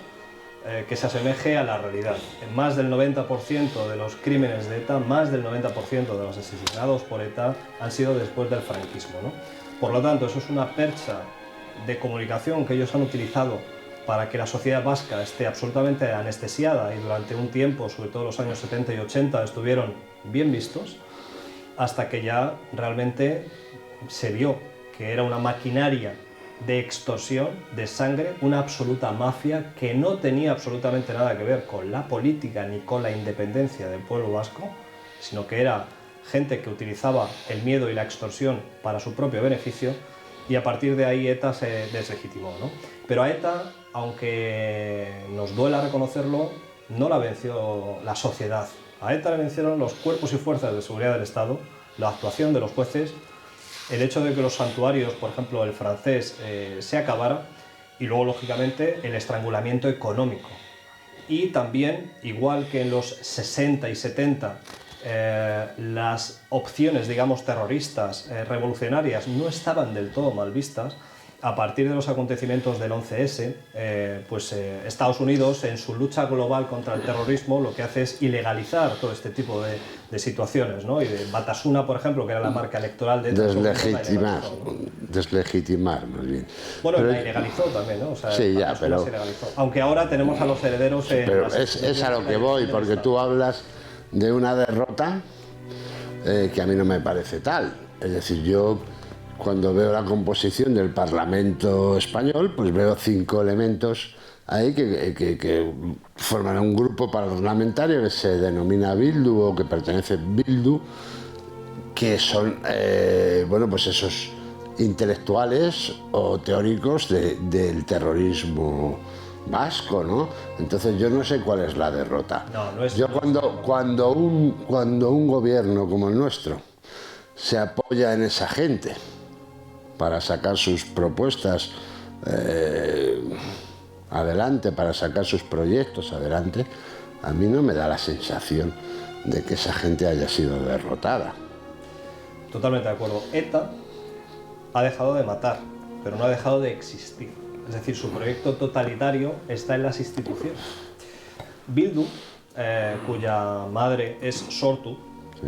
que se asemeje a la realidad. En más del 90% de los crímenes de ETA, más del 90% de los asesinados por ETA han sido después del franquismo, ¿no? Por lo tanto, eso es una percha de comunicación que ellos han utilizado para que la sociedad vasca esté absolutamente anestesiada y durante un tiempo, sobre todo los años 70 y 80, estuvieron bien vistos, hasta que ya realmente se vio que era una maquinaria de extorsión, de sangre, una absoluta mafia que no tenía absolutamente nada que ver con la política ni con la independencia del pueblo vasco, sino que era gente que utilizaba el miedo y la extorsión para su propio beneficio, y a partir de ahí ETA se deslegitimó, ¿no? Pero a ETA, aunque nos duela reconocerlo, no la venció la sociedad. A ETA le vencieron los cuerpos y fuerzas de seguridad del Estado, la actuación de los jueces, el hecho de que los santuarios, por ejemplo el francés, se acabara, y luego, lógicamente, el estrangulamiento económico. Y también, igual que en los 60 y 70, las opciones, digamos, terroristas, revolucionarias, no estaban del todo mal vistas. A partir de los acontecimientos del 11S, Estados Unidos, en su lucha global contra el terrorismo, lo que hace es ilegalizar todo este tipo de situaciones, ¿no? Y de Batasuna, por ejemplo, que era la marca electoral de... Deslegitimar, más bien. Bueno, pero la ilegalizó también, ¿no? O sea, sí, ya, pero... se legalizó. Aunque ahora tenemos a los herederos... Pero es a lo que voy, porque tú hablas de una derrota que a mí no me parece tal. Es decir, yo... Cuando veo la composición del Parlamento español, pues veo 5 elementos ahí que forman un grupo parlamentario que se denomina Bildu o que pertenece a Bildu, que son, pues esos intelectuales o teóricos del terrorismo vasco, ¿no? Entonces yo no sé cuál es la derrota. No es... Yo cuando un gobierno como el nuestro se apoya en esa gente para sacar sus propuestas adelante, para sacar sus proyectos adelante, a mí no me da la sensación de que esa gente haya sido derrotada. Totalmente de acuerdo. ETA ha dejado de matar, pero no ha dejado de existir. Es decir, su proyecto totalitario está en las instituciones. Bildu, cuya madre es Sortu, sí,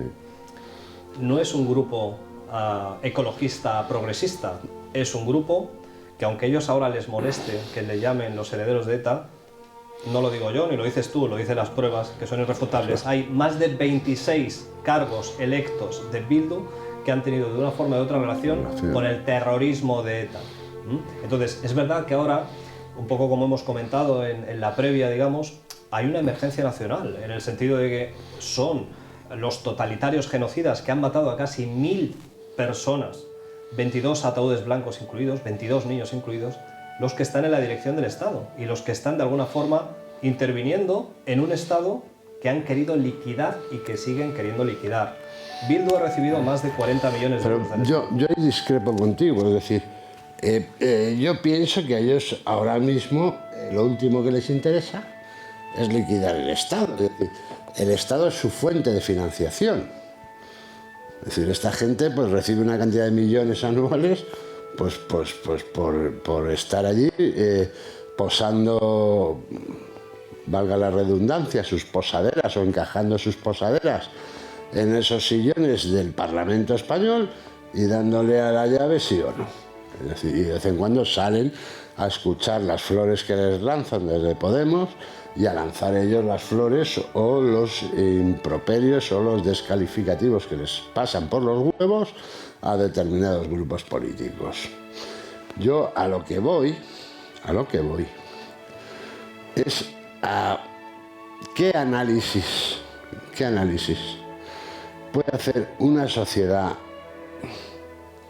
no es un grupo ecologista progresista, es un grupo que, aunque a ellos ahora les moleste que le llamen los herederos de ETA, no lo digo yo ni lo dices tú, lo dicen las pruebas, que son irrefutables. Hay más de 26 cargos electos de Bildu que han tenido de una forma o de otra relación con el terrorismo de ETA. Entonces, es verdad que ahora, un poco como hemos comentado en la previa, digamos, hay una emergencia nacional, en el sentido de que son los totalitarios genocidas que han matado a casi 1000 personas, 22 ataúdes blancos incluidos, 22 niños incluidos, los que están en la dirección del Estado y los que están de alguna forma interviniendo en un Estado que han querido liquidar y que siguen queriendo liquidar. Bildu ha recibido más de 40 millones de euros. Yo ahí discrepo contigo, es decir, yo pienso que a ellos ahora mismo lo último que les interesa es liquidar el Estado. Es decir, el Estado es su fuente de financiación. Es decir, esta gente pues recibe una cantidad de millones anuales pues por estar allí posando, valga la redundancia, sus posaderas o encajando sus posaderas en esos sillones del Parlamento español y dándole a la llave sí o no. Es decir, y de vez en cuando salen a escuchar las flores que les lanzan desde Podemos y a lanzar ellos las flores o los improperios o los descalificativos que les pasan por los huevos a determinados grupos políticos. Yo a lo que voy es a qué análisis puede hacer una sociedad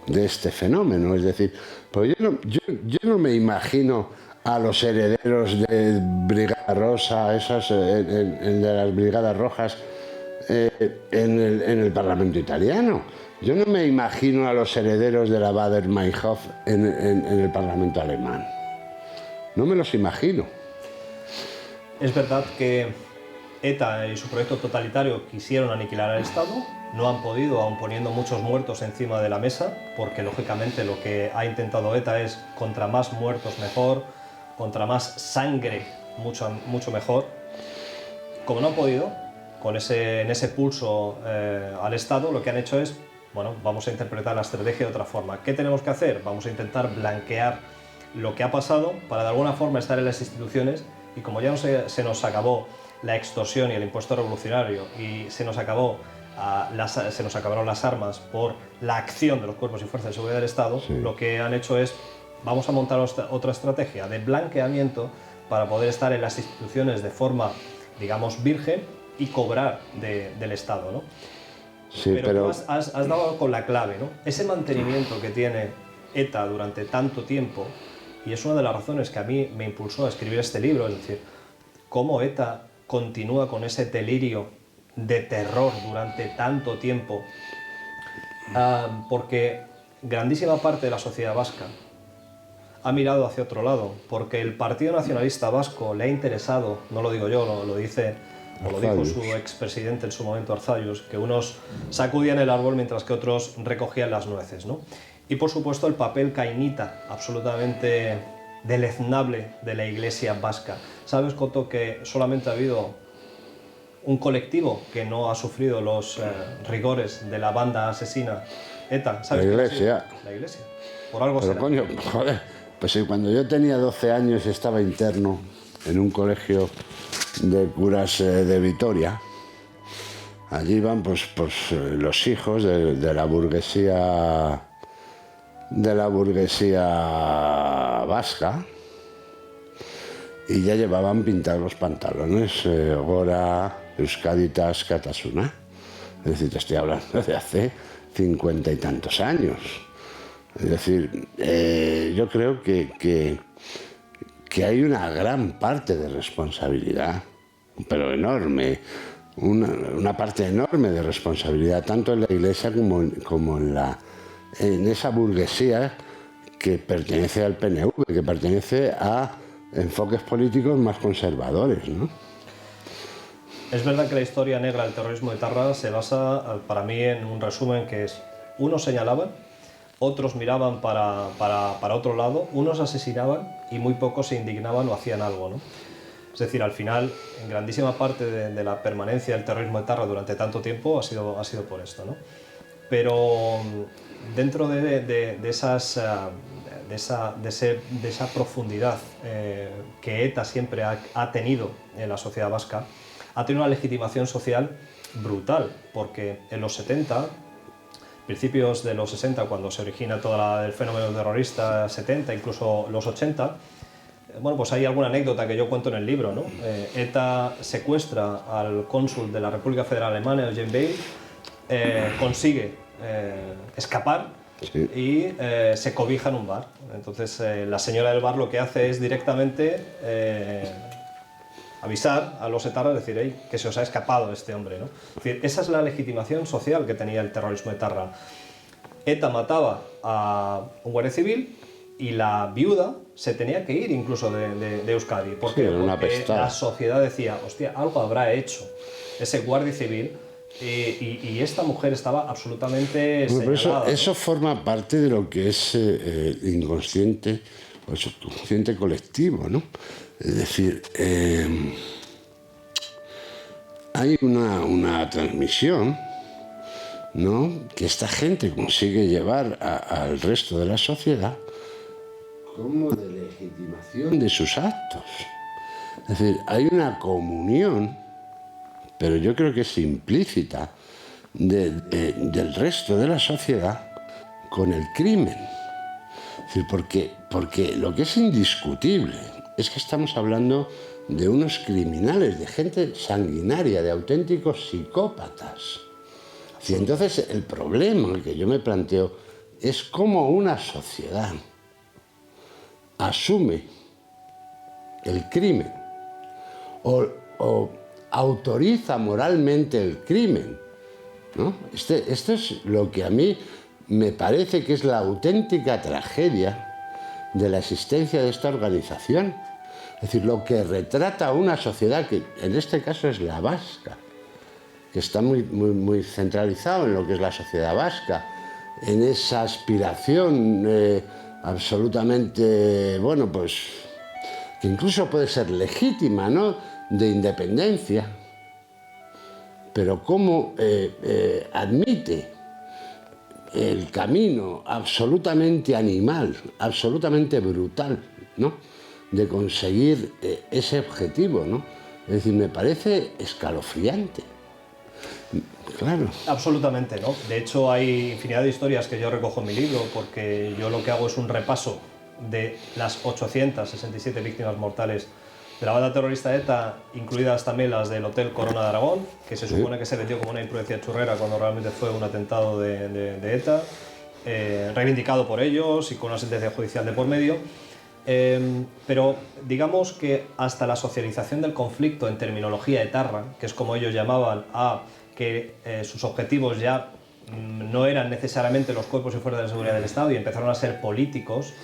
de este fenómeno. Es decir, pues yo no me imagino a los herederos de Brigada Rosa, de las Brigadas Rojas, en el Parlamento italiano. Yo no me imagino a los herederos de la Baader-Meinhof en el Parlamento alemán. No me los imagino. Es verdad que ETA y su proyecto totalitario quisieron aniquilar al Estado, no han podido, aun poniendo muchos muertos encima de la mesa, porque lógicamente lo que ha intentado ETA es contra más muertos mejor, contra más sangre mucho mejor. Como no han podido, en ese pulso al Estado, lo que han hecho es, bueno, vamos a interpretar la estrategia de otra forma. ¿Qué tenemos que hacer? Vamos a intentar blanquear lo que ha pasado para de alguna forma estar en las instituciones, y como ya se nos acabó la extorsión y el impuesto revolucionario y se nos acabaron las armas por la acción de los cuerpos y fuerzas de seguridad del Estado, sí, lo que han hecho es, vamos a montar otra estrategia de blanqueamiento para poder estar en las instituciones de forma, digamos, virgen y cobrar del Estado, ¿no? Sí, pero tú has dado con la clave, ¿no? Ese mantenimiento que tiene ETA durante tanto tiempo, y es una de las razones que a mí me impulsó a escribir este libro, es decir, cómo ETA continúa con ese delirio de terror durante tanto tiempo, porque grandísima parte de la sociedad vasca ha mirado hacia otro lado, porque el Partido Nacionalista Vasco le ha interesado, no lo digo yo, lo dice, o lo dijo su expresidente en su momento, Arzallus, que unos sacudían el árbol mientras que otros recogían las nueces, ¿no? Y por supuesto el papel cainita, absolutamente deleznable de la Iglesia vasca. ¿Sabes, Coto, que solamente ha habido un colectivo que no ha sufrido los rigores de la banda asesina ETA? ¿Sabes? La Iglesia. La Iglesia. Por algo Pero será. coño, joder, pues si cuando yo tenía 12 años estaba interno en un colegio de curas de Vitoria, allí iban pues los hijos de la burguesía vasca, y ya llevaban pintados los pantalones Gora, Euskaditas, Katasuna. Es decir, te estoy hablando de hace 50 y tantos años. Es decir, yo creo que hay una gran parte de responsabilidad, pero enorme, una parte enorme de responsabilidad, tanto en la Iglesia como en esa burguesía que pertenece al PNV, que pertenece a enfoques políticos más conservadores, ¿no? Es verdad que la historia negra del terrorismo de etarra se basa, para mí, en un resumen que es: unos señalaban, otros miraban para otro lado, unos asesinaban y muy pocos se indignaban o hacían algo, ¿no? Es decir, al final, en grandísima parte de la permanencia del terrorismo de etarra durante tanto tiempo ha sido por esto, ¿no? Pero dentro de esa profundidad que ETA siempre ha tenido en la sociedad vasca, ha tenido una legitimación social brutal, porque en los 70, principios de los 60, cuando se origina todo el fenómeno terrorista, 70, incluso los 80, bueno, pues hay alguna anécdota que yo cuento en el libro, ¿no? ETA secuestra al cónsul de la República Federal Alemana, Eugen Weil, consigue escapar, sí, y se cobija en un bar. Entonces la señora del bar lo que hace es directamente avisar a los etarras, decir: hey, que se os ha escapado este hombre, ¿no? Es decir, esa es la legitimación social que tenía el terrorismo etarra. ETA mataba a un guardia civil y la viuda se tenía que ir incluso de Euskadi. ¿Por qué? Porque la sociedad decía: hostia, algo habrá hecho ese guardia civil. Y esta mujer estaba absolutamente señalada. Eso forma parte de lo que es el inconsciente o el subconsciente colectivo, ¿no? Es decir, hay una transmisión, ¿no?, que esta gente consigue llevar al resto de la sociedad como de legitimación de sus actos. Es decir, hay una comunión, pero yo creo que es implícita, del resto de la sociedad con el crimen. Es decir, porque lo que es indiscutible es que estamos hablando de unos criminales, de gente sanguinaria, de auténticos psicópatas. Y entonces el problema que yo me planteo es cómo una sociedad asume el crimen o autoriza moralmente el crimen, ¿no? Esto es lo que a mí me parece que es la auténtica tragedia de la existencia de esta organización. Es decir, lo que retrata una sociedad que en este caso es la vasca, que está muy centralizado en lo que es la sociedad vasca, en esa aspiración absolutamente, bueno, pues que incluso puede ser legítima, ¿no?, de independencia, pero cómo admite el camino absolutamente animal, absolutamente brutal, ¿no?, de conseguir ese objetivo, ¿no? Es decir, me parece escalofriante. Claro. Absolutamente, ¿no? De hecho, hay infinidad de historias que yo recojo en mi libro, porque yo lo que hago es un repaso de las 867 víctimas mortales de la banda terrorista ETA, incluidas también las del Hotel Corona de Aragón, que se supone que se vendió como una imprudencia churrera cuando realmente fue un atentado de ETA, reivindicado por ellos y con una sentencia judicial de por medio. Pero digamos que hasta la socialización del conflicto en terminología etarra, que es como ellos llamaban a que sus objetivos ya no eran necesariamente los cuerpos y fuerzas de seguridad del Estado y empezaron a ser políticos,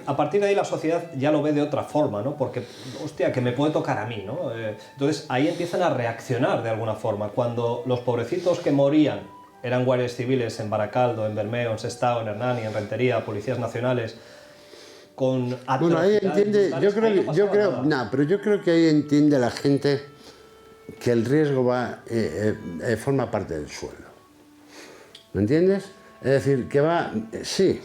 a partir de ahí la sociedad ya lo ve de otra forma, ¿no? Porque, hostia, que me puede tocar a mí, ¿no? Entonces ahí empiezan a reaccionar de alguna forma. Cuando los pobrecitos que morían eran guardias civiles en Baracaldo, en Bermeo, en Sestao, en Hernani, en Rentería, policías nacionales, con bueno, ahí entiende, pero yo creo que ahí entiende la gente que el riesgo forma parte del sueldo. ¿Me entiendes? Es decir, que va, sí,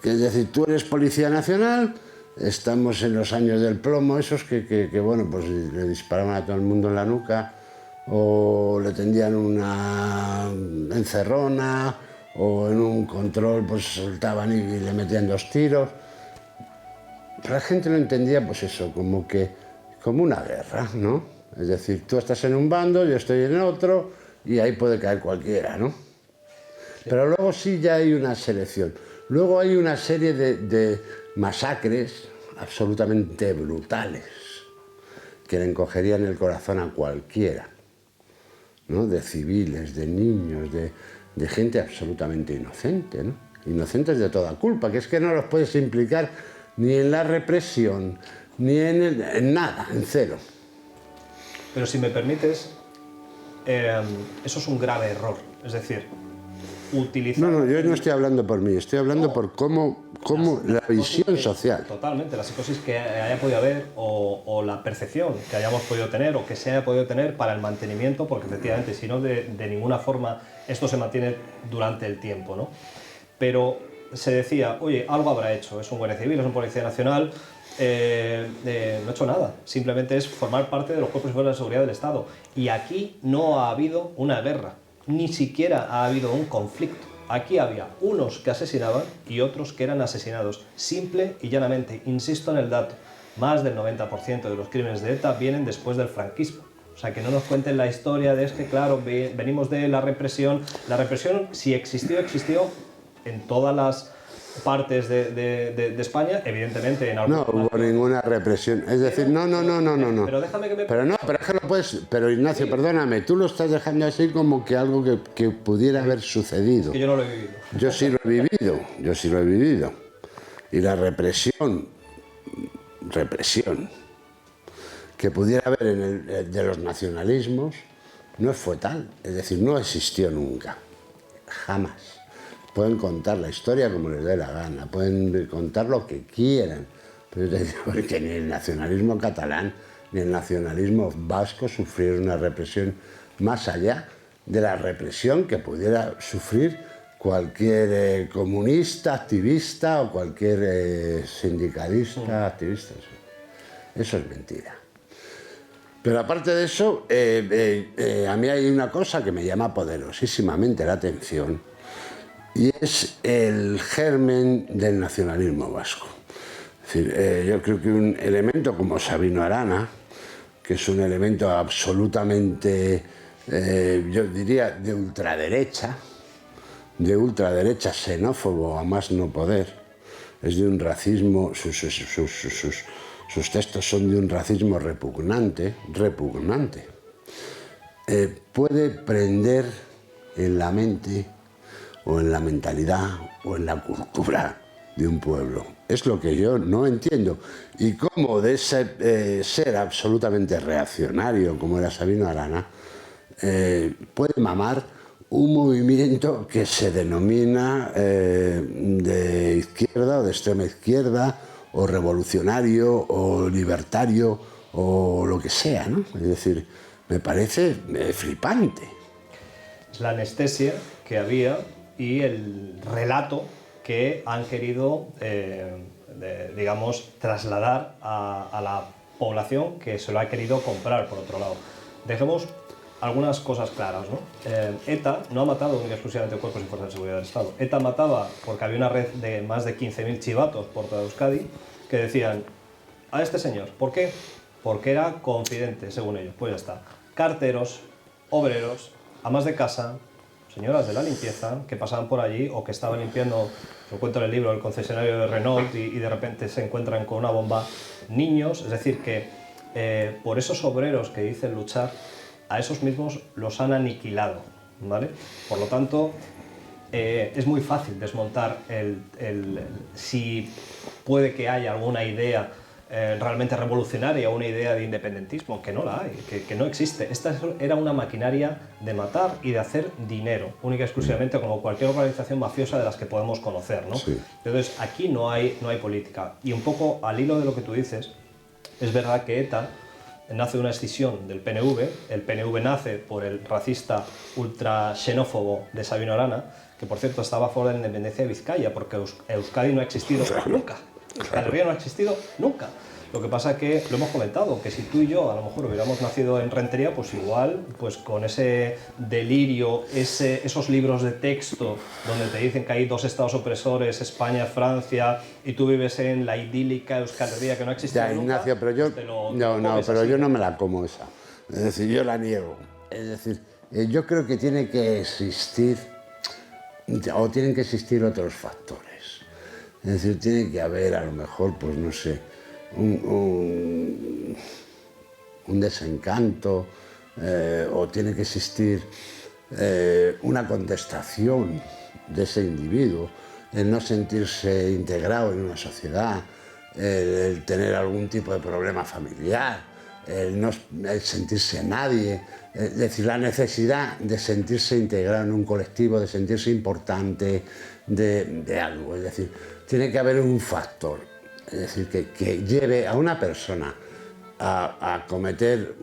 es decir, tú eres Policía Nacional, estamos en los años del plomo, esos que bueno, pues le disparaban a todo el mundo en la nuca, o le tendían una encerrona, o en un control pues soltaban y le metían 2 tiros. Pero la gente lo entendía, pues eso, como una guerra, ¿no? Es decir, tú estás en un bando, yo estoy en otro, y ahí puede caer cualquiera, ¿no? Pero luego sí ya hay una selección. Luego hay una serie de masacres absolutamente brutales que le encogerían el corazón a cualquiera, ¿no? De civiles, de niños, de gente absolutamente inocente, ¿no? Inocentes de toda culpa, que es que no los puedes implicar ni en la represión, ni en nada, en cero. Pero si me permites, eso es un grave error. Es decir, utilizar... No, yo no estoy hablando por mí, estoy hablando por cómo la visión social. Totalmente, la psicosis que haya podido haber o la percepción que hayamos podido tener o que se haya podido tener para el mantenimiento, porque efectivamente, si no, de ninguna forma esto se mantiene durante el tiempo, ¿no? Pero se decía, oye, algo habrá hecho, es un guardia civil, es un policía nacional, no ha hecho nada, simplemente es formar parte de los cuerpos y fuerzas de seguridad del Estado. Y aquí no ha habido una guerra, ni siquiera ha habido un conflicto. Aquí había unos que asesinaban y otros que eran asesinados, simple y llanamente. Insisto en el dato, más del 90% de los crímenes de ETA vienen después del franquismo. O sea, que no nos cuenten la historia de es que, claro, venimos de la represión. La represión, si existió, existió en todas las partes de España, evidentemente en algunas. No hubo ninguna represión. Es decir, no. Pero déjame que me... Pero es que lo puedes... Pero Ignacio, sí, perdóname, tú lo estás dejando así como que algo que pudiera haber sucedido. Es que yo no lo he vivido. Yo sí lo he vivido. Y la represión que pudiera haber de los nacionalismos no fue tal. Es decir, no existió nunca. Jamás. Pueden contar la historia como les dé la gana, pueden contar lo que quieran, pero te digo que ni el nacionalismo catalán ni el nacionalismo vasco sufrieron una represión más allá de la represión que pudiera sufrir cualquier comunista, activista o cualquier sindicalista, activista. Eso es mentira. Pero aparte de eso, a mí hay una cosa que me llama poderosísimamente la atención, y es el germen del nacionalismo vasco. Es decir, yo creo que un elemento como Sabino Arana, que es un elemento absolutamente, yo diría, de ultraderecha xenófobo a más no poder, es de un racismo, sus textos son de un racismo repugnante, puede prender en la mente o en la mentalidad o en la cultura de un pueblo. Es lo que yo no entiendo. Y cómo de ese ser absolutamente reaccionario como era Sabino Arana, puede mamar un movimiento que se denomina de izquierda o de extrema izquierda o revolucionario o libertario o lo que sea, ¿no? Es decir, me parece flipante. Es la anestesia que había y el relato que han querido, digamos, trasladar a la población que se lo ha querido comprar, por otro lado. Dejemos algunas cosas claras, ¿no? ETA no ha matado únicamente exclusivamente cuerpos y fuerzas de seguridad del Estado. ETA mataba porque había una red de más de 15.000 chivatos por toda Euskadi que decían a este señor. ¿Por qué? Porque era confidente, según ellos. Pues ya está. Carteros, obreros, amas de casa, señoras de la limpieza que pasaban por allí o que estaban limpiando, lo cuento en el libro, el concesionario de Renault y de repente se encuentran con una bomba. Niños, es decir, que por esos obreros que dicen luchar, a esos mismos los han aniquilado, ¿vale? Por lo tanto, es muy fácil desmontar si puede que haya alguna idea realmente revolucionaria, una idea de independentismo, que no la hay, que no existe. Esta era una maquinaria de matar y de hacer dinero, única y exclusivamente, como cualquier organización mafiosa de las que podemos conocer, ¿no? Sí. Entonces, aquí no hay política. Y un poco al hilo de lo que tú dices, es verdad que ETA nace de una escisión del PNV. El PNV nace por el racista ultra xenófobo de Sabino Arana, que por cierto estaba a favor de la independencia de Vizcaya, porque Euskadi no ha existido nunca. Euskal Herria no ha existido nunca. Lo que pasa que, lo hemos comentado, que si tú y yo a lo mejor hubiéramos nacido en Rentería, pues igual, pues con ese delirio, esos libros de texto donde te dicen que hay dos estados opresores, España, Francia, y tú vives en la idílica Euskal Herria que no ha existido Ya, nunca, Ignacio, pero yo, pues te lo pero así. yo no me la como esa. Es decir, yo la niego. Es decir, yo creo que tiene que existir, o tienen que existir otros factores. Es decir, tiene que haber a lo mejor, pues no sé, un desencanto, o tiene que existir una contestación de ese individuo, el no sentirse integrado en una sociedad, el tener algún tipo de problema familiar, el sentirse nadie, es decir, la necesidad de sentirse integrado en un colectivo, de sentirse importante de algo. Es decir, tiene que haber un factor, es decir, que lleve a una persona a cometer,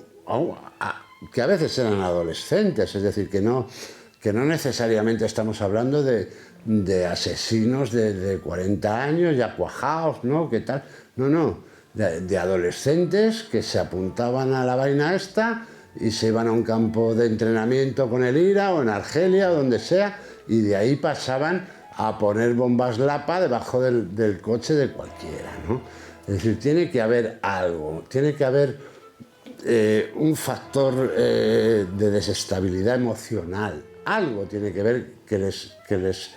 que a veces eran adolescentes, es decir, que no necesariamente estamos hablando de asesinos de 40 años ya cuajados, ¿no? ¿Qué tal? No, de adolescentes que se apuntaban a la vaina esta y se iban a un campo de entrenamiento con el IRA o en Argelia o donde sea, y de ahí pasaban a poner bombas Lapa debajo del coche de cualquiera, ¿no? Es decir, tiene que haber algo, tiene que haber un factor de desestabilidad emocional, algo tiene que ver que les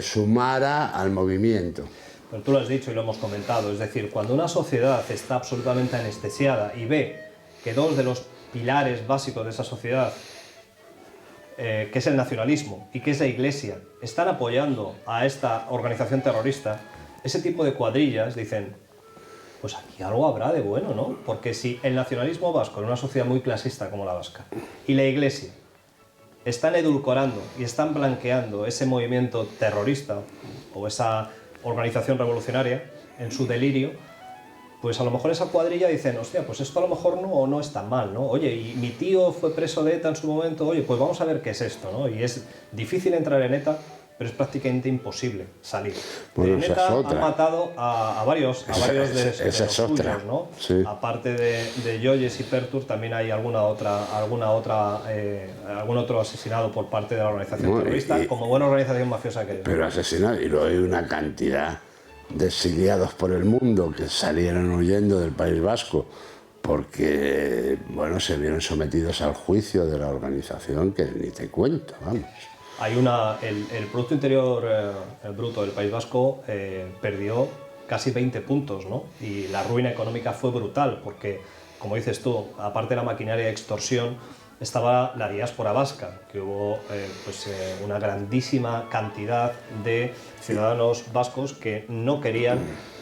sumara al movimiento. Pero tú lo has dicho y lo hemos comentado, es decir, cuando una sociedad está absolutamente anestesiada y ve que dos de los pilares básicos de esa sociedad, que es el nacionalismo y que es la Iglesia, están apoyando a esta organización terrorista, ese tipo de cuadrillas dicen, pues aquí algo habrá de bueno, ¿no? Porque si el nacionalismo vasco, en una sociedad muy clasista como la vasca, y la Iglesia están edulcorando y están blanqueando ese movimiento terrorista o esa organización revolucionaria en su delirio, pues a lo mejor esa cuadrilla dicen, hostia, pues esto a lo mejor no es tan mal, ¿no? Oye, y mi tío fue preso de ETA en su momento, oye, pues vamos a ver qué es esto, ¿no? Y es difícil entrar en ETA, pero es prácticamente imposible salir. Bueno, En esa ETA es otra. Han matado a varios de los esa es otra. suyos, ¿no? Sí. Aparte de Joyes y Pertur, también hay algún otro asesinado por parte de la organización No, terrorista, como buena organización mafiosa que es. Pero asesinado, y luego hay una cantidad de exiliados por el mundo que salieron huyendo del País Vasco porque, bueno, se vieron sometidos al juicio de la organización, que ni te cuento, vamos. Hay el Producto Interior Bruto del País Vasco perdió casi 20 puntos, ¿no? Y la ruina económica fue brutal, porque, como dices tú, aparte de la maquinaria de extorsión, estaba la diáspora vasca, que hubo una grandísima cantidad de ciudadanos vascos que no querían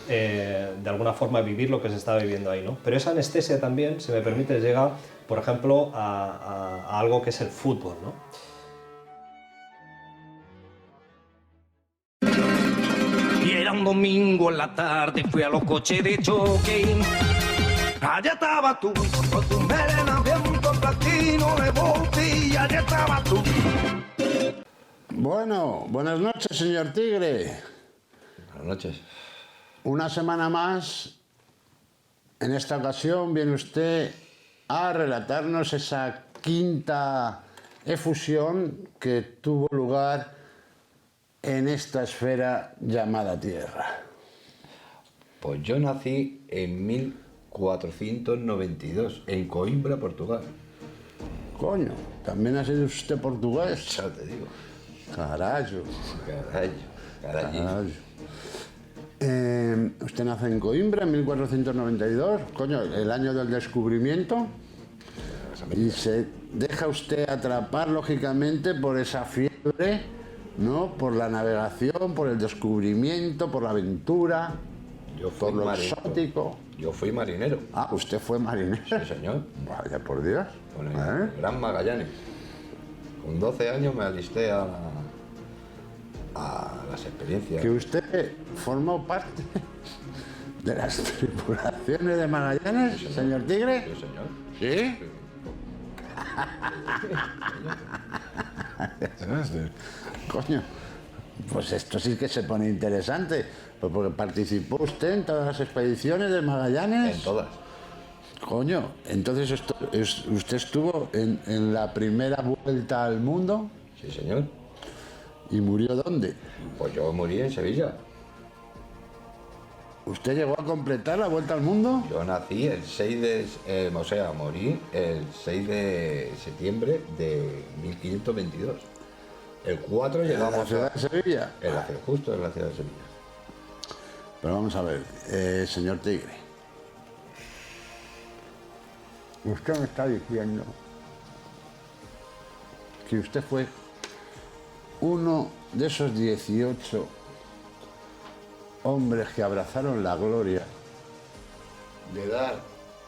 de alguna forma vivir lo que se estaba viviendo ahí, ¿no? Pero esa anestesia también, si me permite, llega, por ejemplo, a algo que es el fútbol, ¿no? Y era un domingo en la tarde, fui a los coches de choque. Allá estaba tú, con tu melena viento platino de bote, allá estaba tú. Bueno, buenas noches, señor Tigre. Buenas noches. Una semana más, en esta ocasión viene usted a relatarnos esa quinta efusión que tuvo lugar en esta esfera llamada Tierra. Pues yo nací en 1492, en Coimbra, Portugal. Coño, ¿también ha sido usted portugués? Ya te digo. Carajo. Carajo. Usted nace en Coimbra en 1492, coño, el año del descubrimiento, y se deja usted atrapar, lógicamente, por esa fiebre, ¿no? Por la navegación, por el descubrimiento, por la aventura, por lo exótico. Yo fui marinero. Ah, usted fue marinero. Sí, señor. Vaya por Dios. Con el Gran Magallanes. Con 12 años me alisté a las experiencias. Que usted formó parte de las tripulaciones de Magallanes, Sí, señor Tigre. Sí, señor. ¿Sí? Coño, pues esto sí que se pone interesante, pues porque participó usted en todas las expediciones de Magallanes. En todas. Coño, entonces usted estuvo en la primera vuelta al mundo. Sí, señor. ¿Y murió dónde? Pues yo morí en Sevilla. ¿Usted llegó a completar la vuelta al mundo? Yo nací el 6 de... morí el 6 de septiembre de 1522. El 4 llegamos ¿En la ciudad de Sevilla? Justo en la ciudad de Sevilla. Pero vamos a ver, señor Tigre. Usted me está diciendo que usted fue uno de esos 18 hombres que abrazaron la gloria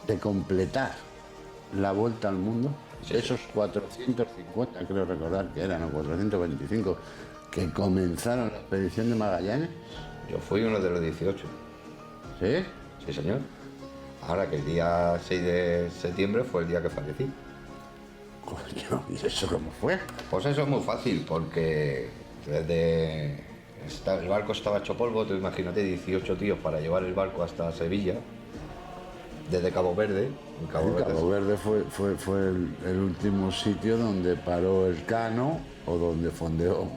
de completar la vuelta al mundo. Sí. Esos 450, creo recordar que eran, o 425, que comenzaron la expedición de Magallanes. Yo fui uno de los 18. ¿Sí? Sí, señor. Ahora que el día 6 de septiembre fue el día que fallecí. Coño, ¿y eso cómo fue? Pues eso es muy fácil, porque el barco estaba hecho polvo, tú imagínate 18 tíos para llevar el barco hasta Sevilla, desde Cabo Verde. Cabo Verde fue el último sitio donde paró el Cano, o donde fondeó,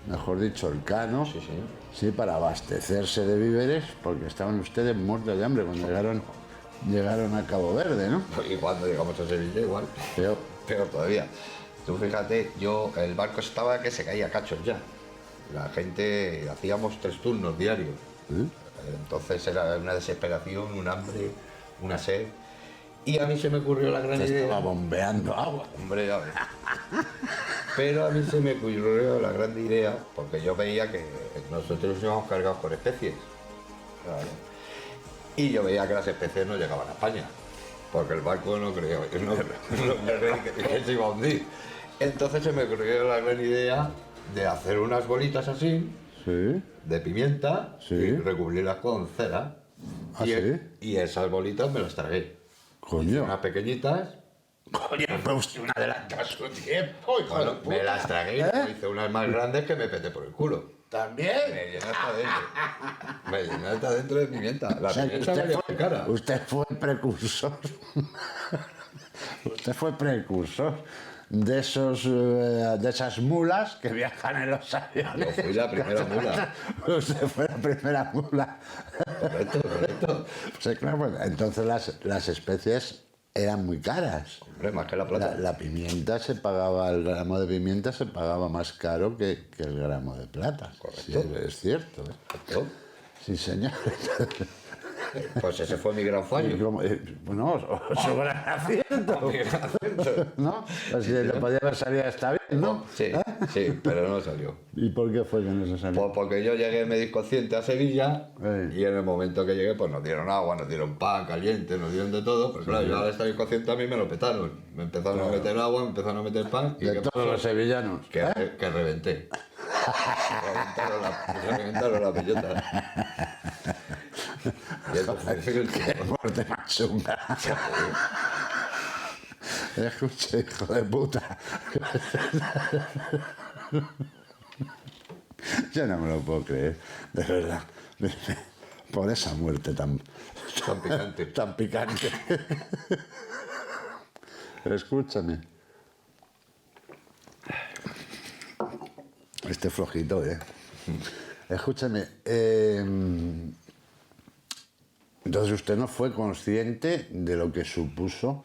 mejor dicho, el Cano. Sí, señor. Sí, para abastecerse de víveres, porque estaban ustedes muertos de hambre cuando llegaron a Cabo Verde, ¿no? Y cuando llegamos a Sevilla igual. Peor todavía. Tú fíjate, el barco estaba que se caía a cachos ya. La gente, hacíamos 3 turnos diarios. ¿Sí? Entonces era una desesperación, un hambre, una sed. Y a mí se me ocurrió la gran idea. Estaba bombeando agua. Hombre, ya ves. Pero a mí se me ocurrió la gran idea, porque yo veía que nosotros íbamos cargados con especies. Claro. Y yo veía que las especies no llegaban a España, porque el barco no creía que se iba a hundir. Entonces se me ocurrió la gran idea de hacer unas bolitas así, Sí. de pimienta, Sí. y recubrirlas con cera. ¿Ah, sí? Y esas bolitas me las tragué. Coño. Unas pequeñitas. Coño, fue usted un adelantado a su tiempo, hijo de Bueno, puta. me las tragué, hice unas más grandes que me peté por el culo. ¿También? Me llené hasta dentro. Me llené hasta dentro de pimienta. La O sea, pimienta usted valía fue- muy cara. Usted fue precursor. Usted fue precursor de esas mulas que viajan en los aviones. Yo fui la primera mula. Usted fue la primera mula. Correcto. Sí, claro, pues, entonces las especies eran muy caras. Hombre, más que la plata. La pimienta se pagaba, el gramo de pimienta se pagaba más caro que el gramo de plata. Correcto. Sí, es cierto. Correcto. Sí, señor. Pues ese fue mi gran fallo. Bueno, su gran acierto. Mi gran acierto. ¿No? Pues si le podía haber salido esta vez, ¿no? Sí, sí, pero no salió. ¿Y por qué fue que no se salió? Pues porque yo llegué medio inconsciente a Sevilla y en el momento que llegué pues nos dieron agua, nos dieron pan caliente, nos dieron de todo, pero claro, yo al estar inconsciente a mí me lo petaron. Me empezaron a meter agua, me empezaron a meter pan y De ¿qué todos pasó? los sevillanos. Que reventé. Reventaron la bellota. Y eso fue Qué muerte más chunga. Escuche, hijo de puta. Yo no me lo puedo creer, de verdad. Por esa muerte tan picante. Tan picante. Escúchame. Este flojito, Escúchame. Entonces usted no fue consciente de lo que supuso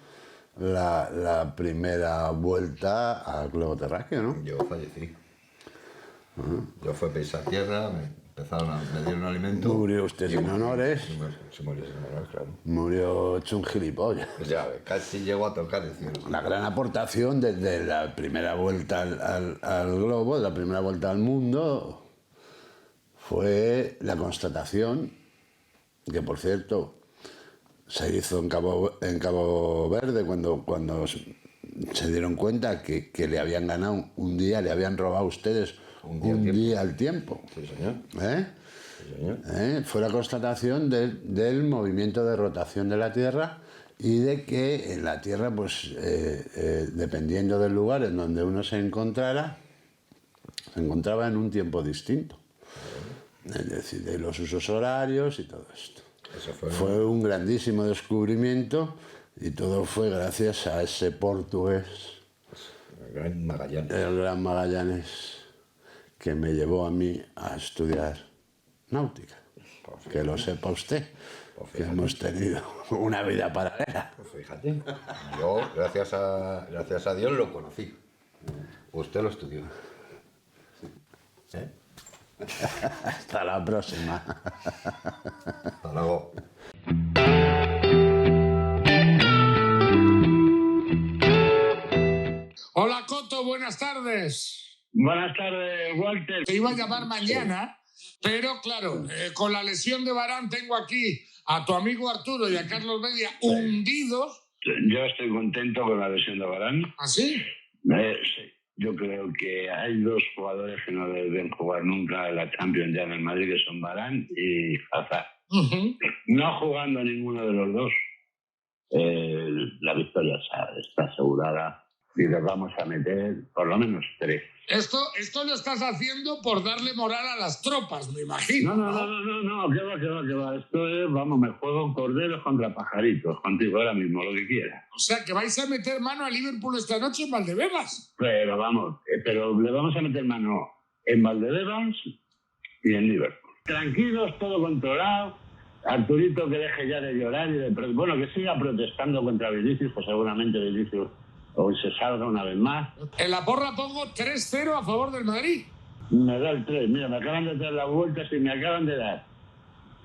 la primera vuelta al globo terráqueo, ¿no? Yo fallecí. Yo fui a pisar tierra, me dieron alimento. Murió usted sin honores. Se murió sin honores, claro. Murió hecho un gilipollas. Pues ya ves, casi llegó a tocar el cielo. La gran aportación desde la primera vuelta al globo, la primera vuelta al mundo, fue la constatación, que por cierto se hizo en Cabo Verde cuando se dieron cuenta que le habían ganado un día, le habían robado a ustedes un día al tiempo. Sí, señor. Sí, señor. Fue la constatación del movimiento de rotación de la Tierra y de que en la Tierra, pues, dependiendo del lugar en donde uno se encontraba en un tiempo distinto. Es decir, de los usos horarios y todo esto. Eso fue un grandísimo descubrimiento y todo fue gracias a ese portugués, el gran Magallanes. El gran Magallanes, que me llevó a mí a estudiar náutica. Que lo sepa usted, que hemos tenido una vida paralela. Pues fíjate, yo gracias a Dios lo conocí. Usted lo estudió. ¿Eh? Hasta la próxima. Hasta luego. Hola Coto, buenas tardes. Buenas tardes, Walter. Te iba a llamar mañana, pero claro, con la lesión de Varane tengo aquí a tu amigo Arturo y a Carlos Media hundidos. Yo estoy contento con la lesión de Varane. ¿Ah, sí? Sí. Yo creo que hay dos jugadores que no deben jugar nunca en la Champions ya en el Madrid, que son Varane y Hazard. No jugando ninguno de los dos, la victoria está asegurada y les vamos a meter por lo menos 3. Esto lo estás haciendo por darle moral a las tropas, me imagino. No, que va. Esto es, vamos, me juego corderos contra pajaritos, contigo ahora mismo, lo que quieras. O sea, que vais a meter mano a Liverpool esta noche en Valdebebas. Pero vamos, le vamos a meter mano en Valdebebas y en Liverpool. Tranquilos, todo controlado. Arturito que deje ya de llorar y que siga protestando contra Vinicius, pues seguramente Vinicius hoy se salga una vez más. En la porra pongo 3-0 a favor del Madrid. Me da el 3. Mira, me acaban de dar las vueltas y me acaban de dar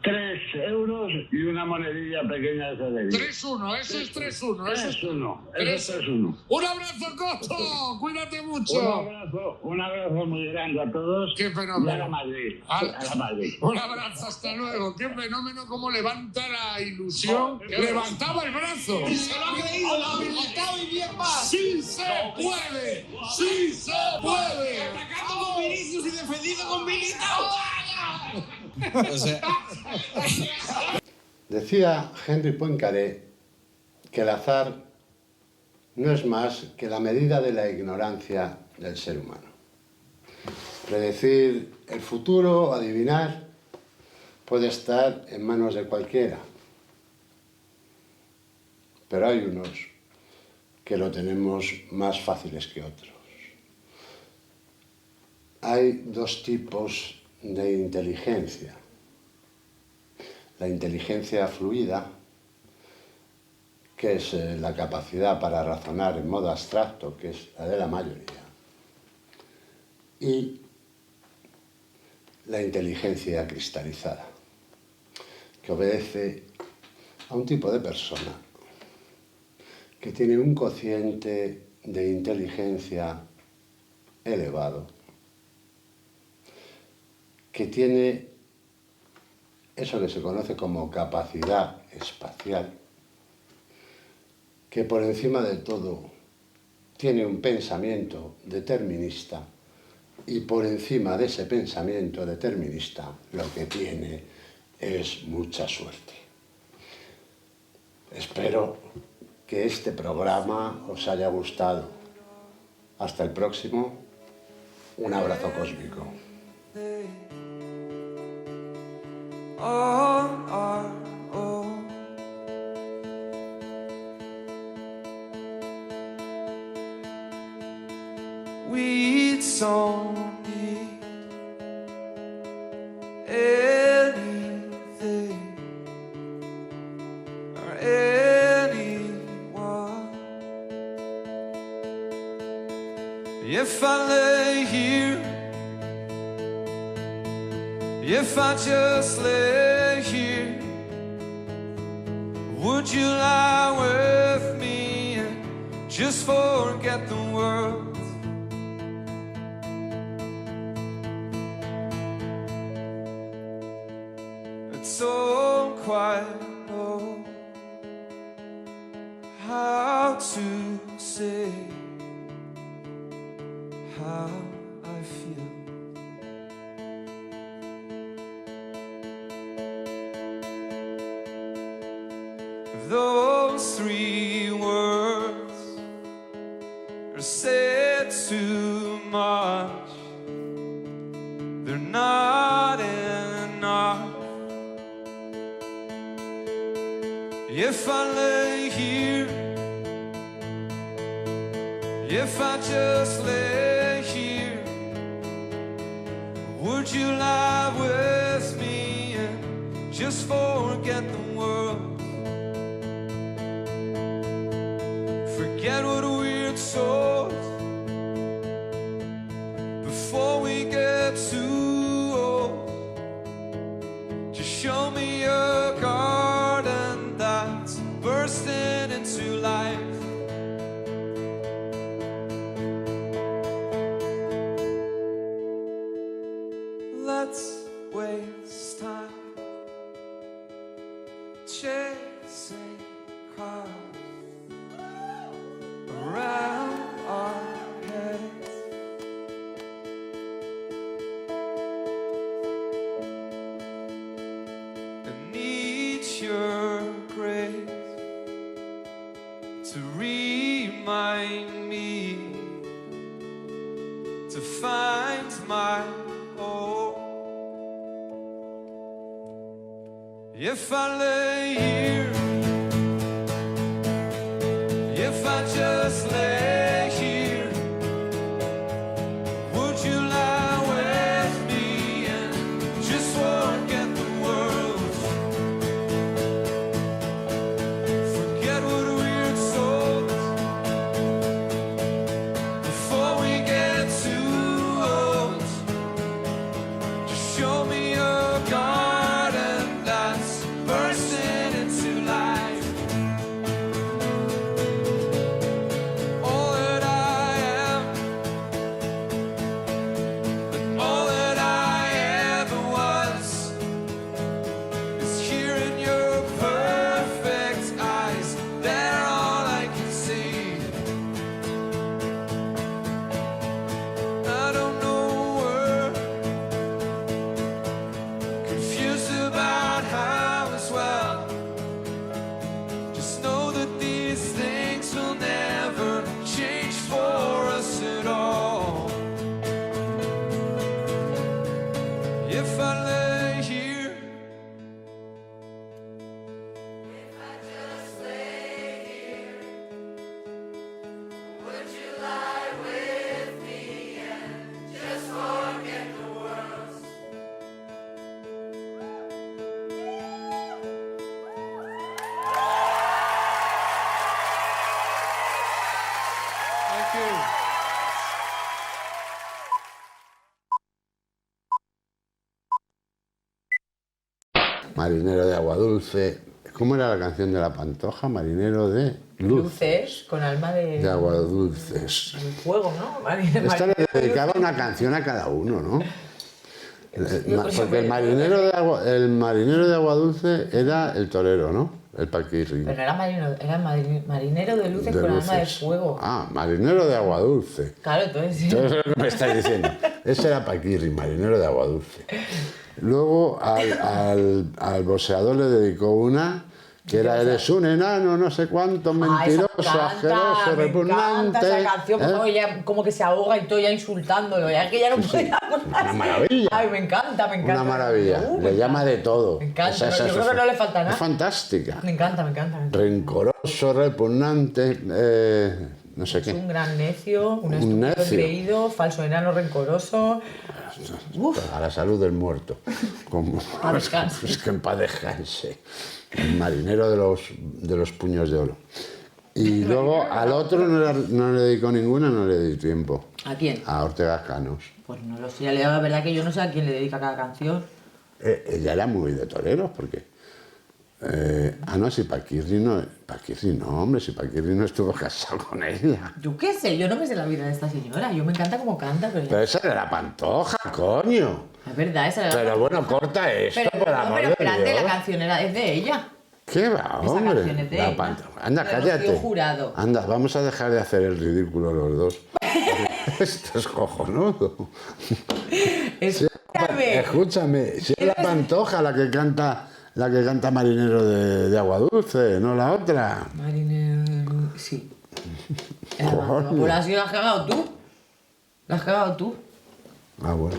3 euros y una monedilla pequeña de ese 3-1, eso es 3-1. Eso es 3-1. ¡Un abrazo, Coto! ¡Cuídate mucho! Un abrazo muy grande a todos. ¡Qué fenómeno! Y a la Madrid. Un abrazo, hasta luego. ¡Qué fenómeno! Cómo levanta la ilusión. Levantaba el brazo. Y se lo ha creído, lo ha habilitado y bien más. ¡Sí se puede! ¡Sí se puede! Atacando con Vinicius y defendido con Militao. Decía Henry Poincaré que el azar no es más que la medida de la ignorancia del ser humano. Predecir el futuro o adivinar puede estar en manos de cualquiera, pero hay unos que lo tenemos más fáciles que otros. Hay dos tipos de inteligencia. La inteligencia fluida, que es la capacidad para razonar en modo abstracto, que es la de la mayoría, y la inteligencia cristalizada, que obedece a un tipo de persona que tiene un cociente de inteligencia elevado, que tiene eso que se conoce como capacidad espacial, que por encima de todo tiene un pensamiento determinista y por encima de ese pensamiento determinista lo que tiene es mucha suerte. Espero que este programa os haya gustado. Hasta el próximo. Un abrazo cósmico. On our own. We'd sown anything If I lay here, if I just lay here, would you lie with me and just forget the world? It's so quiet, oh, how to say how I feel. Those three words are said too much. They're not enough. If I lay here, if I just lay here, would you lie with me and just forget the world? Forget what we're told before we get too old. Just show me a garden that's bursting into life. Let's waste time chasing cars around our heads. I need your grace to remind me to find my hope. If I lay here, if I just lay here, would you lie with me and just forget the world? Forget what we're told before we get too old. Just show me a garden that's bursting into life. All that I am and all that I ever was is here in your perfect eyes. They're all I can see. I don't know a word, confused about how as well. Just know that these things will never change for us at all. If I lay here, if I just lay here, would you lie with me and just forget the world? Thank you. Marinero de agua dulce. ¿Cómo era la canción de la Pantoja? Marinero de luz. Luces con alma De agua dulces. de fuego, ¿no? Esta le dedicaba una canción a cada uno, ¿no? creo Porque que- el marinero de agua dulce era el torero, ¿no? El paquirri. Pero no era marinero, era marinero de luces De con alma de luces. fuego. Ah, marinero de agua dulce. Claro, entonces sí. Eso es lo que me estáis diciendo. Ese era paquirri, marinero de agua dulce. Luego al boxeador le dedicó una que era eres un enano, no sé cuánto, mentiroso, asqueroso, repugnante. Me encanta esa canción, ¿eh? porque ya como que se ahoga y todo ya insultándolo, ya que ya no podía más. Una maravilla. Ay, me encanta. Una maravilla. Le llama de todo. Me encanta, yo creo que no le falta nada. Es fantástica. Me encanta. Rencoroso, repugnante, no sé Es qué. un gran necio, un Un estúpido necio. engreído, falso enano rencoroso. A la salud del muerto. Como, Paz descanse. es que en paz descanse. El marinero de los puños de oro. Y luego al otro no le dedicó ninguna, no le di tiempo. ¿A quién? A Ortega Canos. Pues no lo sé, la verdad que yo no sé a quién le dedica cada canción. Ella era muy de toreros, porque... no, si Paquirri no, hombre, si Paquirri no estuvo casado con ella. Yo qué sé, yo no me sé la vida de esta señora. Yo me encanta cómo canta, pero... Pero esa era la Pantoja, coño. Es verdad, esa era la... Pero bueno, corta esto, Pero, por amor pero de espérate, Dios. la canción es de ella. ¿Qué va, Esa hombre? canción es de La ella. Pantoja. Anda, De Rocío cállate. Jurado. Anda, vamos a dejar de hacer el ridículo los dos. Esto es cojonudo. Escúchame, si es la Pantoja la que canta Marinero de Agua Dulce, no la otra. Marinero... Sí. Coño. Pues la has cagado tú. La has cagado tú. Ah, bueno.